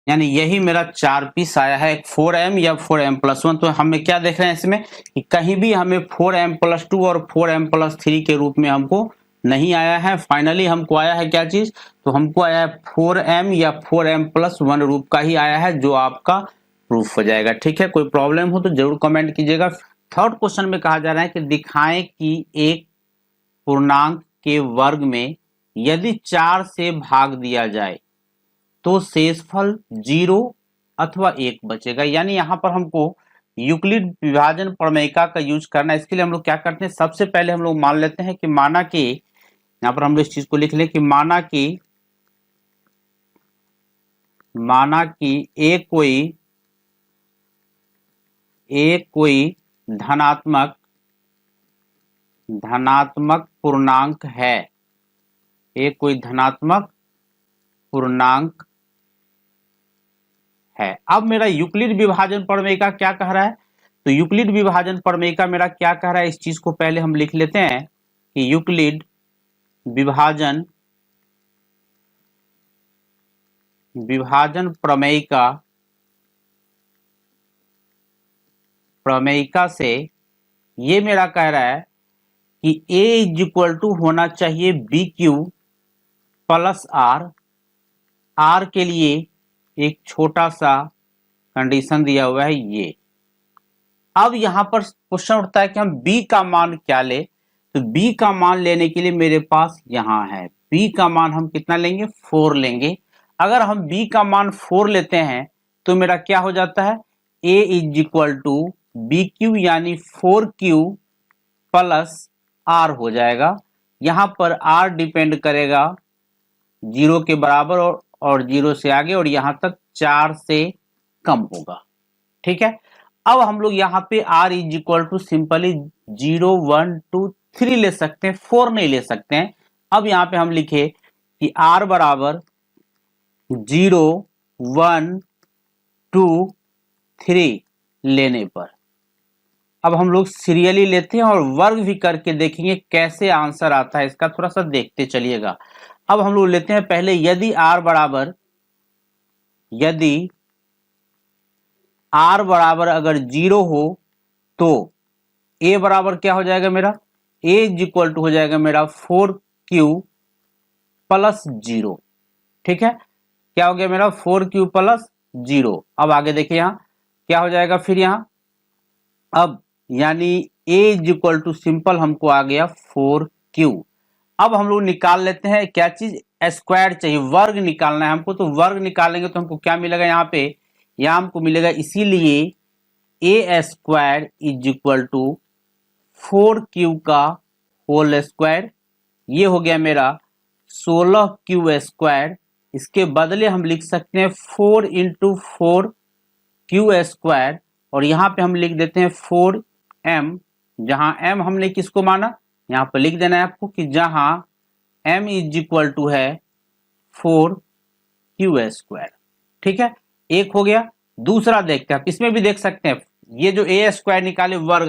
यानी यही मेरा 4 पीस आया है, एक 4m या 4m प्लस 1। तो हमें क्या देख रहे हैं इसमें कि कहीं भी हमें 4m प्लस 2 और 4m प्लस 3 के रूप में हमको नहीं आया है। फाइनली हमको आया है क्या चीज, तो हमको आया है 4m या 4m प्लस 1 रूप का ही आया है, जो आपका प्रूफ हो जाएगा। ठीक है, कोई प्रॉब्लम हो तो जरूर कमेंट कीजिएगा। थर्ड क्वेश्चन में कहा जा रहा है कि दिखाएं कि एक पूर्णांक के वर्ग में यदि 4 से भाग दिया जाए तो शेषफल 0 अथवा 1 बचेगा। यानी यहाँ पर हमको यूक्लिड विभाजन प्रमेयिका का यूज करना है। इसके लिए हम लोग क्या करते हैं, सबसे पहले हम लोग मान लेते हैं कि माना कि, यहाँ पर हम लोग इस चीज को लिख लें कि माना कि एक कोई धनात्मक पूर्णांक है, एक कोई धनात्मक पूर्णांक है। अब मेरा यूक्लिड विभाजन प्रमेयिका क्या कह रहा है, तो यूक्लिड विभाजन प्रमेयिका मेरा क्या कह रहा है, इस चीज को पहले हम लिख लेते हैं कि यूक्लिड विभाजन प्रमेयिका से ये मेरा कह रहा है कि a इज इक्वल टू होना चाहिए BQ प्लस R के लिए एक छोटा सा कंडीशन दिया हुआ है ये। अब यहां पर क्वेश्चन उठता है कि हम b का मान क्या ले, तो b का मान लेने के लिए मेरे पास यहां है, b का मान हम कितना लेंगे 4 लेंगे। अगर हम b का मान 4 लेते हैं तो मेरा क्या हो जाता है, a is equal to BQ यानी 4Q प्लस R हो जाएगा। यहां पर R डिपेंड करेगा 0 के बराबर और 0 से आगे, और यहां तक 4 से कम होगा। ठीक है, अब हम लोग यहाँ पे R is equal to simply 0 1 2 3 ले सकते हैं, 4 नहीं ले सकते हैं। अब यहाँ पे हम लिखे कि R बराबर 0 1 2 3 लेने पर, अब हम लोग सीरियली लेते हैं और वर्ग भी करके देखेंगे कैसे आंसर आता है इसका, थोड़ा सा देखते चलिएगा। अब हम लोग लेते हैं पहले, यदि R बराबर अगर 0 हो तो A बराबर क्या हो जाएगा मेरा, A इज इक्वल टू हो जाएगा मेरा 4Q प्लस 0। ठीक है, क्या हो गया मेरा 4Q प्लस 0। अब आगे देखिए यहाँ क्या हो जाएगा, फिर यहाँ अब यानी a is equal to simple हमको आ गया 4q। अब हम लोग निकाल लेते हैं क्या चीज, स्क्वायर चाहिए, वर्ग निकालना है हमको। तो वर्ग निकालेंगे तो हमको क्या मिलेगा यहाँ पे, यहाँ हमको मिलेगा, इसीलिए A square is equal to 4q का होल स्क्वायर। ये हो गया मेरा 16q स्क्वायर। इसके बदले हम लिख सकते हैं 4 इंटू 4q स्क्वायर, और यहाँ पे हम लिख देते हैं 4m, जहां m हमने किसको माना, यहाँ पे लिख देना है आपको कि जहां m इज इक्वल टू है 4q स्क्वायर। ठीक है, एक हो गया। दूसरा देखते हैं, आप इसमें भी देख सकते हैं, ये जो a स्क्वायर निकाले वर्ग,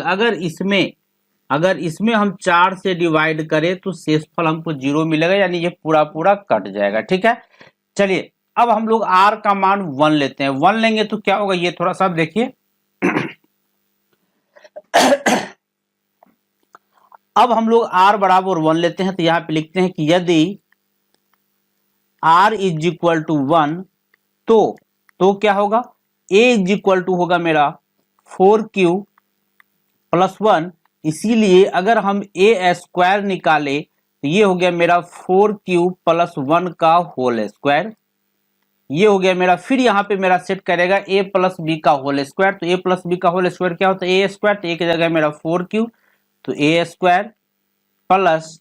अगर इसमें हम 4 से डिवाइड करें तो शेषफल हमको 0 मिलेगा, यानी ये पूरा पूरा कट जाएगा। ठीक है, चलिए अब हम लोग r का मान 1 लेते हैं। 1 लेंगे तो क्या होगा, ये थोड़ा सा देखिए। अब हम लोग r बराबर 1 लेते हैं, तो यहां पे लिखते हैं कि यदि r इज इक्वल टू 1 तो क्या होगा, a इज इक्वल टू होगा मेरा 4q प्लस 1। इसीलिए अगर हम a स्क्वायर निकाले तो ये हो गया मेरा 4q प्लस 1 का होल स्क्वायर। ये हो गया मेरा, फिर यहाँ पे मेरा सेट करेगा a प्लस बी का होल स्क्वायर। तो a प्लस बी का होल स्क्वायर क्या होता है, a स्क्वायर, तो a की जगह मेरा 4q, तो a स्क्वायर प्लस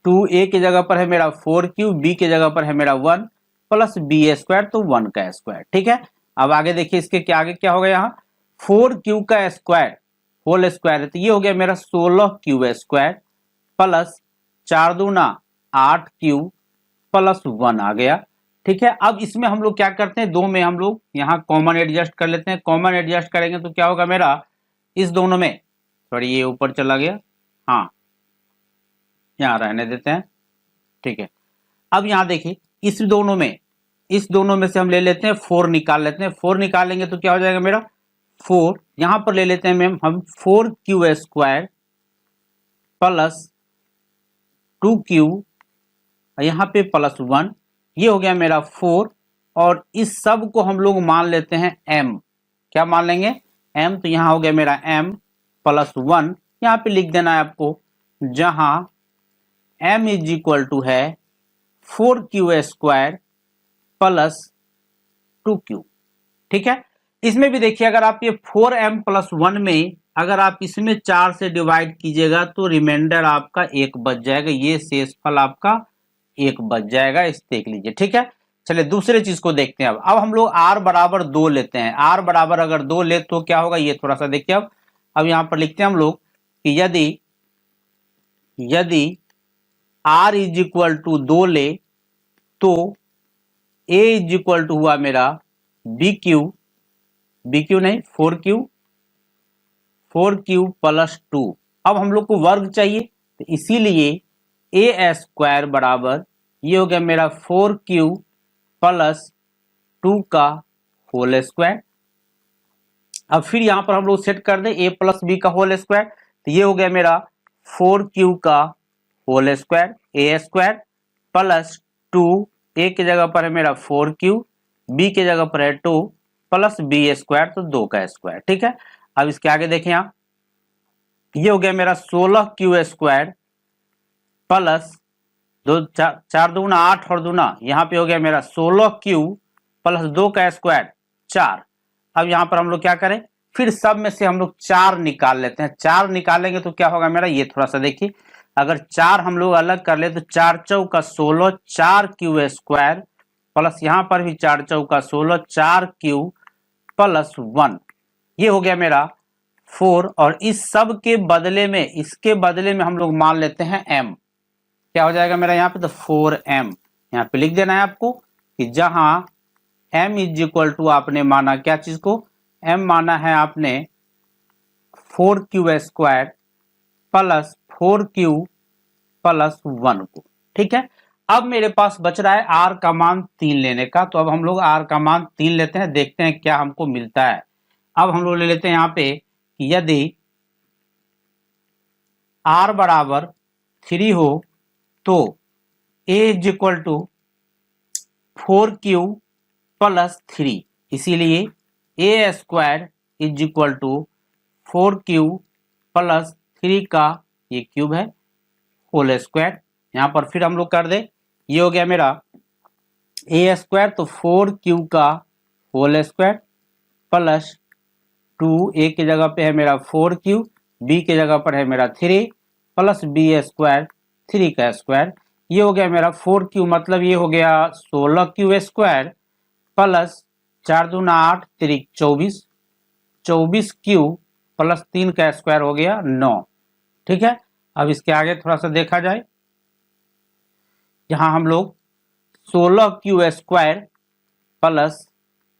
2a की जगह पर है मेरा 4q, b की जगह पर है मेरा 1 प्लस b स्क्वायर, तो 1 का स्क्वायर। ठीक है, अब आगे देखिए इसके क्या आगे क्या होगा, यहाँ 4q का स्क्वायर होल स्क्वायर है, तो ये हो गया मेरा 16q स्क्वायर प्लस 4 दूना 8q प्लस 1 आ गया। ठीक है, अब इसमें हम लोग क्या करते हैं, दो में हम लोग यहाँ कॉमन एडजस्ट कर लेते हैं। कॉमन एडजस्ट करेंगे तो क्या होगा मेरा, इस दोनों में, सॉरी ये ऊपर चला गया, हाँ यहाँ रहने देते हैं। ठीक है, अब यहाँ देखिए इस दोनों में से हम ले लेते हैं 4 निकाल लेते हैं। 4 निकालेंगे तो क्या हो जाएगा मेरा 4, यहां पर ले लेते हैं मैम हम 4q स्क्वायर प्लस 2q, यहाँ पे प्लस 1, ये हो गया मेरा 4, और इस सब को हम लोग मान लेते हैं m। क्या मान लेंगे, m, तो यहाँ हो गया मेरा m प्लस 1, यहाँ पे लिख देना है आपको, जहां m इज इक्वल टू है 4q स्क्वायर प्लस 2q। ठीक है, इसमें भी देखिए अगर आप ये 4m प्लस 1 में अगर आप इसमें 4 से डिवाइड कीजिएगा तो रिमाइंडर आपका 1 बच जाएगा, ये शेषफल आपका 1 बच जाएगा, इस देख लीजिए। ठीक है, चलिए दूसरे चीज को देखते हैं। अब हम लोग r बराबर 2 लेते हैं। r बराबर अगर 2 ले तो क्या होगा, ये थोड़ा सा देखिए। अब यहाँ पर लिखते हैं हम लोग कि यदि r इज इक्वल टू 2 ले तो a इज इक्वल टू हुआ मेरा bq नहीं 4q प्लस 2। अब हम लोग को वर्ग चाहिए, तो इसीलिए a स्क्वायर बराबर ये हो गया मेरा 4q प्लस 2 का होल स्क्वायर। अब फिर यहां पर हम लोग सेट कर दें a प्लस बी का होल स्क्वायर, तो ये हो गया मेरा 4q का whole square, a square plus 2, a की जगह पर है मेरा 4q, b की जगह पर है 2 प्लस b स्क्वायर, तो 2 का स्क्वायर। ठीक है, अब इसके आगे देखें आप, ये हो गया मेरा 16q स्क्वायर प्लस 4 दूना 8 और दूना, यहाँ पे हो गया मेरा 16q प्लस 2 का स्क्वायर 4। अब यहाँ पर हम लोग क्या करें, फिर सब में से हम लोग 4 निकाल लेते हैं। 4 निकालेंगे तो क्या होगा मेरा, ये थोड़ा सा देखिए, अगर 4 हम लोग अलग कर ले तो 4 चौका 16, 4q स्क्वायर प्लस यहाँ पर भी 4 चौका 16, 4q प्लस 1, ये हो गया मेरा 4। और इस सब के बदले में, इसके बदले में हम लोग मान लेते हैं m। क्या हो जाएगा मेरा यहाँ पे, तो 4m। यहाँ पे लिख देना है आपको कि जहां m इज इक्वल टू आपने माना क्या चीज को, m माना है आपने 4q square plus 4q plus 1 को। ठीक है, अब मेरे पास बच रहा है r का मान 3 लेने का। तो अब हम लोग r का मान 3 लेते हैं, देखते हैं क्या हमको मिलता है। अब हम लोग ले लेते हैं यहाँ पे कि यदि r बराबर 3 हो तो a is equal to 4q plus 3, इसीलिए a square is equal to 4q plus 3 का ये क्यूब है होल स्क्वायर। यहाँ पर फिर हम लोग कर दे, ये हो गया मेरा ए स्क्वायर, तो 4q का होल स्क्वायर प्लस 2, ए की जगह पे है मेरा 4q, बी की जगह पर है मेरा 3 प्लस बी स्क्वायर 3 का स्क्वायर। ये हो गया मेरा 4q, मतलब ये हो गया 16q स्क्वायर प्लस 4 दूना 8 3 24, 24q प्लस 3 का स्क्वायर हो गया 9। ठीक है, अब इसके आगे थोड़ा सा देखा जाए, यहाँ हम लोग 16q square plus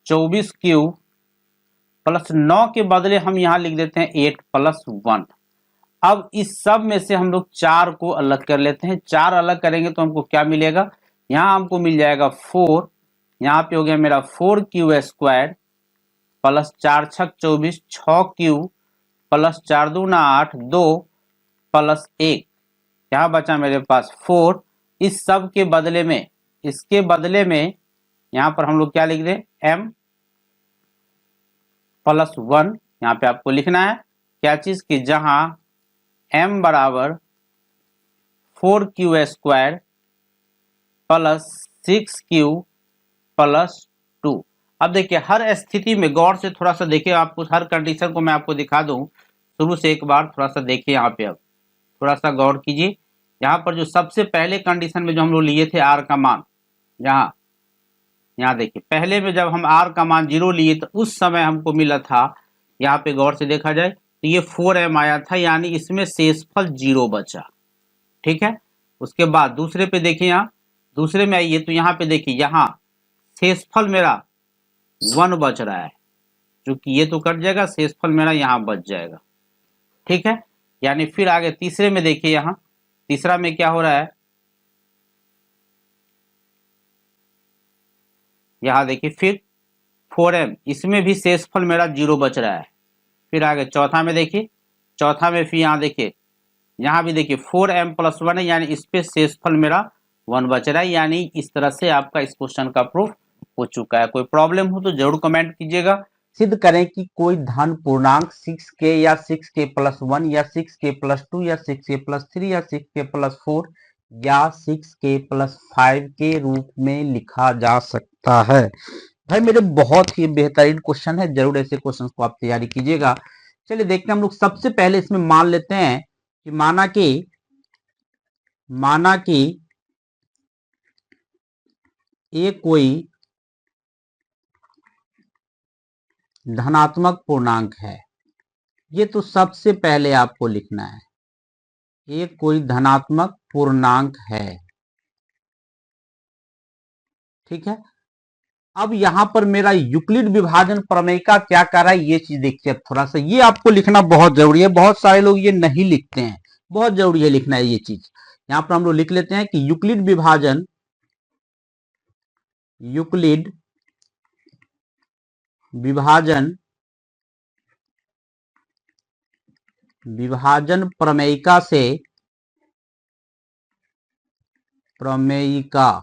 24q plus 9 के बदले हम यहाँ लिख देते हैं 8 प्लस 1। अब इस सब में से हम लोग 4 को अलग कर लेते हैं। 4 अलग करेंगे तो हमको क्या मिलेगा, यहाँ हमको मिल जाएगा 4, यहाँ पे हो गया मेरा 4q स्क्वायर प्लस 4 छक 24, 6q प्लस 4 दूना 8 2 प्लस 1, यहाँ बचा मेरे पास 4। इस सब के बदले में, इसके बदले में यहाँ पर हम लोग क्या लिख दें, m प्लस 1। यहाँ पे आपको लिखना है क्या चीज की, जहां m बराबर 4q square plus 6q plus 2। अब देखिए हर स्थिति में गौर से थोड़ा सा देखिए, आपको हर कंडीशन को मैं आपको दिखा दूं शुरू से एक बार, थोड़ा सा देखिए यहाँ पे। अब थोड़ा सा गौर कीजिए, यहाँ पर जो सबसे पहले कंडीशन में जो हम लोग लिए थे r का मान, यहाँ देखिए पहले में जब हम r का मान 0 लिए तो उस समय हमको मिला था, यहाँ पे गौर से देखा जाए तो ये 4m आया था, यानी इसमें शेषफल 0 बचा। ठीक है, उसके बाद दूसरे पे देखिए, यहाँ दूसरे में आइए तो यहाँ पे देखिए, यहाँ शेषफल मेरा 1 बच रहा है, क्योंकि ये तो कट जाएगा, शेषफल मेरा यहाँ बच जाएगा। ठीक है, यानी फिर आगे तीसरे में देखिए, यहाँ तीसरा में क्या हो रहा है, यहाँ देखिए फिर 4m, इसमें भी शेषफल मेरा 0 बच रहा है। फिर आगे चौथा में देखिए, चौथा में फिर यहाँ देखिए, यहाँ भी देखिए 4m प्लस 1 है, यानी इस पे शेषफल मेरा 1 बच रहा है। यानी इस तरह से आपका इस क्वेश्चन का प्रूफ हो चुका है। कोई प्रॉब्लम हो तो जरूर कमेंट कीजिएगा। सिद्ध करें कि कोई धन पूर्णांक 6k या 6k प्लस 1 या 6k प्लस 2 या 6k प्लस 3 या 6k प्लस 4 या 6k प्लस 5 के रूप में लिखा जा सकता है। भाई मेरे बहुत ही बेहतरीन क्वेश्चन है, जरूर ऐसे क्वेश्चन को आप तैयारी कीजिएगा। चलिए देखते हैं हम लोग, सबसे पहले इसमें मान लेते हैं कि माना कि ये कोई धनात्मक पूर्णांक है। ये तो सबसे पहले आपको लिखना है, ये कोई धनात्मक पूर्णांक है। ठीक है, अब यहां पर मेरा यूक्लिड विभाजन प्रमेय का क्या कर रहा है, ये चीज देखिए। थोड़ा सा ये आपको लिखना बहुत जरूरी है, बहुत सारे लोग ये नहीं लिखते हैं, बहुत जरूरी है लिखना है ये चीज। यहां पर हम लोग लिख लेते हैं कि यूक्लिड विभाजन प्रमेयिका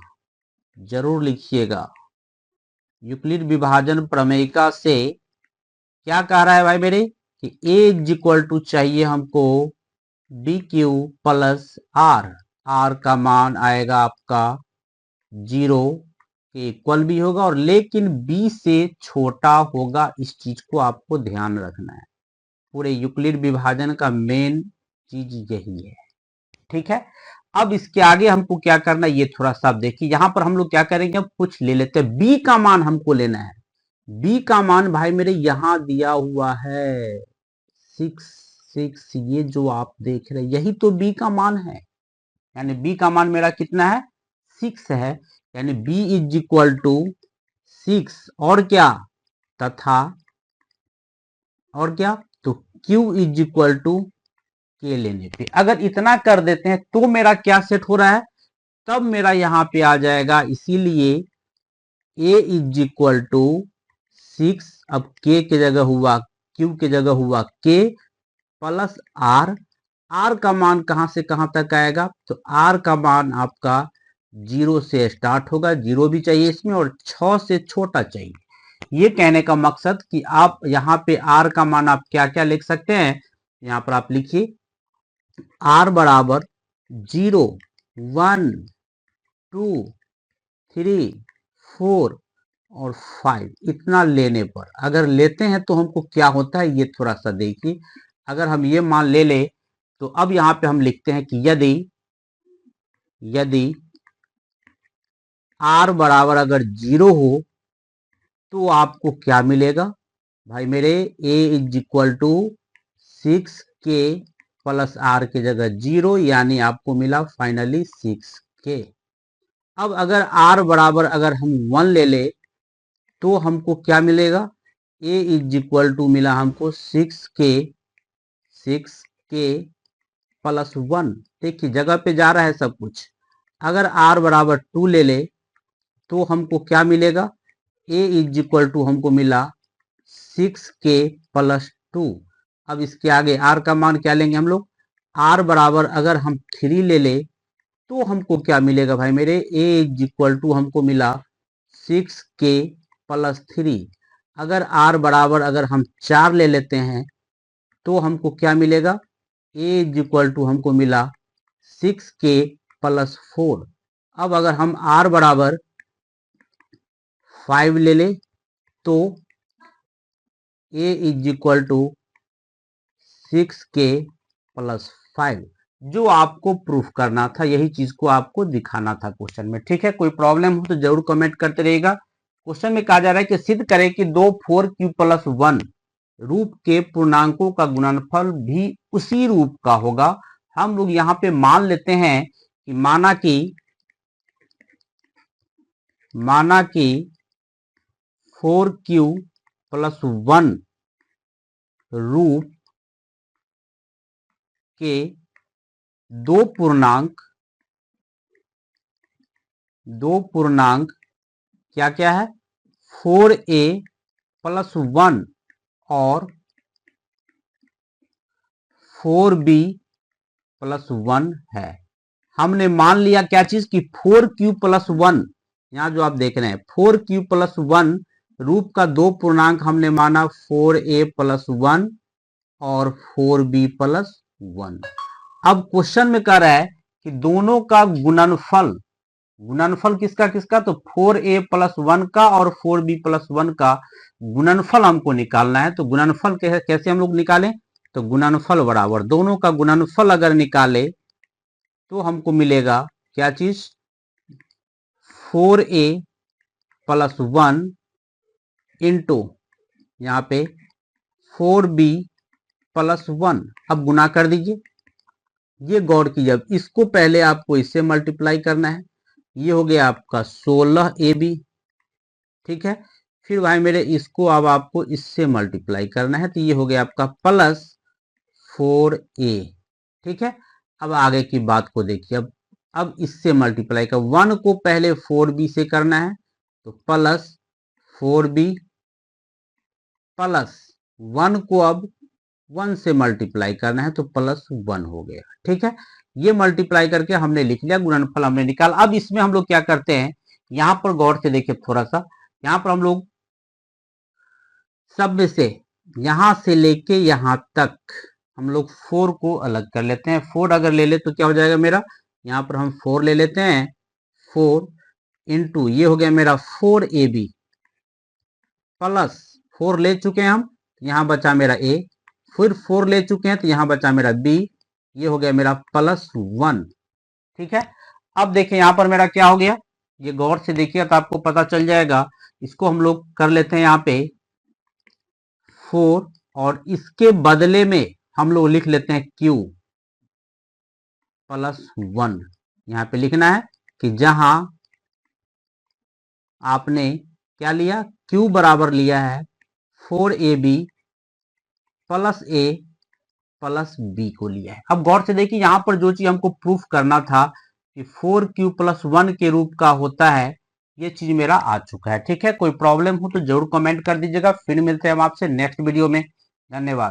जरूर लिखिएगा। यूक्लिड विभाजन प्रमेयिका से क्या कह रहा है भाई मेरे, कि a इज इक्वल टू चाहिए हमको dq प्लस r का मान आएगा आपका 0 के इक्वल भी होगा, और लेकिन b से छोटा होगा। इस चीज को आपको ध्यान रखना है, पूरे यूक्लिड विभाजन का मेन चीज यही है। ठीक है, अब इसके आगे हमको क्या करना है, ये थोड़ा सा देखिए। यहां पर हम लोग क्या करेंगे, अब कुछ ले लेते हैं, b का मान हमको लेना है। b का मान भाई मेरे यहां दिया हुआ है 6, ये जो आप देख रहे हैं यही तो b का मान है, यानी b का मान मेरा कितना है, 6 है। यानी b इज इक्वल टू 6, और क्या, तथा और क्या, तो q इज इक्वल टू के लेने पे अगर इतना कर देते हैं तो मेरा क्या सेट हो रहा है, तब मेरा यहां पे आ जाएगा। इसीलिए a इज इक्वल टू 6, अब k की जगह हुआ q की जगह हुआ k प्लस r का मान कहां से कहां तक आएगा, तो r का मान आपका 0 से स्टार्ट होगा, 0 भी चाहिए इसमें और 6 से छोटा चाहिए। ये कहने का मकसद कि आप यहाँ पे r का मान आप क्या क्या लिख सकते हैं, यहाँ पर आप लिखिए r बराबर 0, 1, 2, 3, 4 और 5 इतना लेने पर, अगर लेते हैं तो हमको क्या होता है ये थोड़ा सा देखिए। अगर हम ये मान ले ले तो अब यहाँ पे हम लिखते हैं कि यदि r बराबर अगर 0 हो तो आपको क्या मिलेगा भाई मेरे, a is equal to 6k plus r की जगह 0, यानी आपको मिला फाइनली 6k। अब अगर r बराबर अगर हम 1 ले ले तो हमको क्या मिलेगा, a इज इक्वल टू मिला हमको 6k प्लस 1। देखिए जगह पे जा रहा है सब कुछ। अगर r बराबर 2 ले ले तो हमको क्या मिलेगा, a इज इक्वल टू हमको मिला 6k प्लस 2। अब इसके आगे r का मान क्या लेंगे हम लोग, r बराबर अगर हम 3 ले ले तो हमको क्या मिलेगा भाई मेरे, a इज इक्वल टू हमको मिला 6k प्लस 3। अगर r बराबर अगर हम 4 ले लेते हैं तो हमको क्या मिलेगा, a इज इक्वल टू हमको मिला 6k प्लस 4। अब अगर हम r बराबर 5 ले ले तो a is equal to 6k plus 5। जो आपको प्रूफ करना था, यही चीज को आपको दिखाना था क्वेश्चन में। ठीक है, कोई प्रॉब्लम हो तो जरूर कमेंट करते रहिएगा। क्वेश्चन में कहा जा रहा है कि सिद्ध करें कि दो 4q प्लस 1 रूप के पूर्णांकों का गुणनफल भी उसी रूप का होगा। हम लोग यहाँ पे मान लेते हैं कि माना कि 4q प्लस 1 रूप के दो पूर्णांक क्या क्या है, 4a प्लस 1 और 4b प्लस 1 है। हमने मान लिया क्या चीज कि 4q प्लस 1, यहाँ जो आप देख रहे हैं 4q प्लस 1 रूप का दो पूर्णांक हमने माना 4a प्लस 1 और 4b प्लस 1। अब क्वेश्चन में कह रहा है कि दोनों का गुणनफल किसका किसका, तो 4a प्लस 1 का और 4b प्लस 1 का गुणनफल हमको निकालना है। तो गुणनफल कैसे हम लोग निकालें, तो गुणनफल बराबर दोनों का गुणनफल अगर निकाले तो हमको मिलेगा क्या चीज, 4a प्लस 1 इंटू यहाँ पे 4b प्लस 1। अब गुना कर दीजिए, ये गौर कीजिए। अब इसको पहले आपको इससे मल्टीप्लाई करना है, ये हो गया आपका 16ab। ठीक है, फिर भाई मेरे इसको अब आपको इससे मल्टीप्लाई करना है, तो ये हो गया आपका प्लस 4a। ठीक है, अब आगे की बात को देखिए। अब इससे मल्टीप्लाई कर 1 को पहले 4b से करना है, तो प्लस 4b प्लस 1 को अब 1 से मल्टीप्लाई करना है, तो प्लस 1 हो गया। ठीक है, ये मल्टीप्लाई करके हमने लिख लिया, गुणनफल हमने निकाला। अब इसमें हम लोग क्या करते हैं, यहां पर गौर से देखिए थोड़ा सा, यहां पर हम लोग सब में से यहां से लेके यहां तक हम लोग 4 को अलग कर लेते हैं। 4 अगर ले ले तो क्या हो जाएगा मेरा, यहां पर हम 4 ले लेते हैं, 4 इंटू ये हो गया मेरा 4ab प्लस 4 ले चुके हैं हम, यहां बचा मेरा a, फिर 4 ले चुके हैं तो यहां बचा मेरा b, ये हो गया मेरा प्लस 1। ठीक है, अब देखिए यहां पर मेरा क्या हो गया, ये गौर से देखिए तो आपको पता चल जाएगा। इसको हम लोग कर लेते हैं यहाँ पे 4 और इसके बदले में हम लोग लिख लेते हैं q प्लस 1। यहाँ पे लिखना है कि जहां आपने क्या लिया, q बराबर लिया है 4ab plus a plus b को लिया है। अब गौर से देखिए यहां पर जो चीज हमको प्रूफ करना था कि 4q प्लस 1 के रूप का होता है, ये चीज मेरा आ चुका है। ठीक है, कोई प्रॉब्लम हो तो जरूर कमेंट कर दीजिएगा। फिर मिलते हैं हम आपसे नेक्स्ट वीडियो में। धन्यवाद।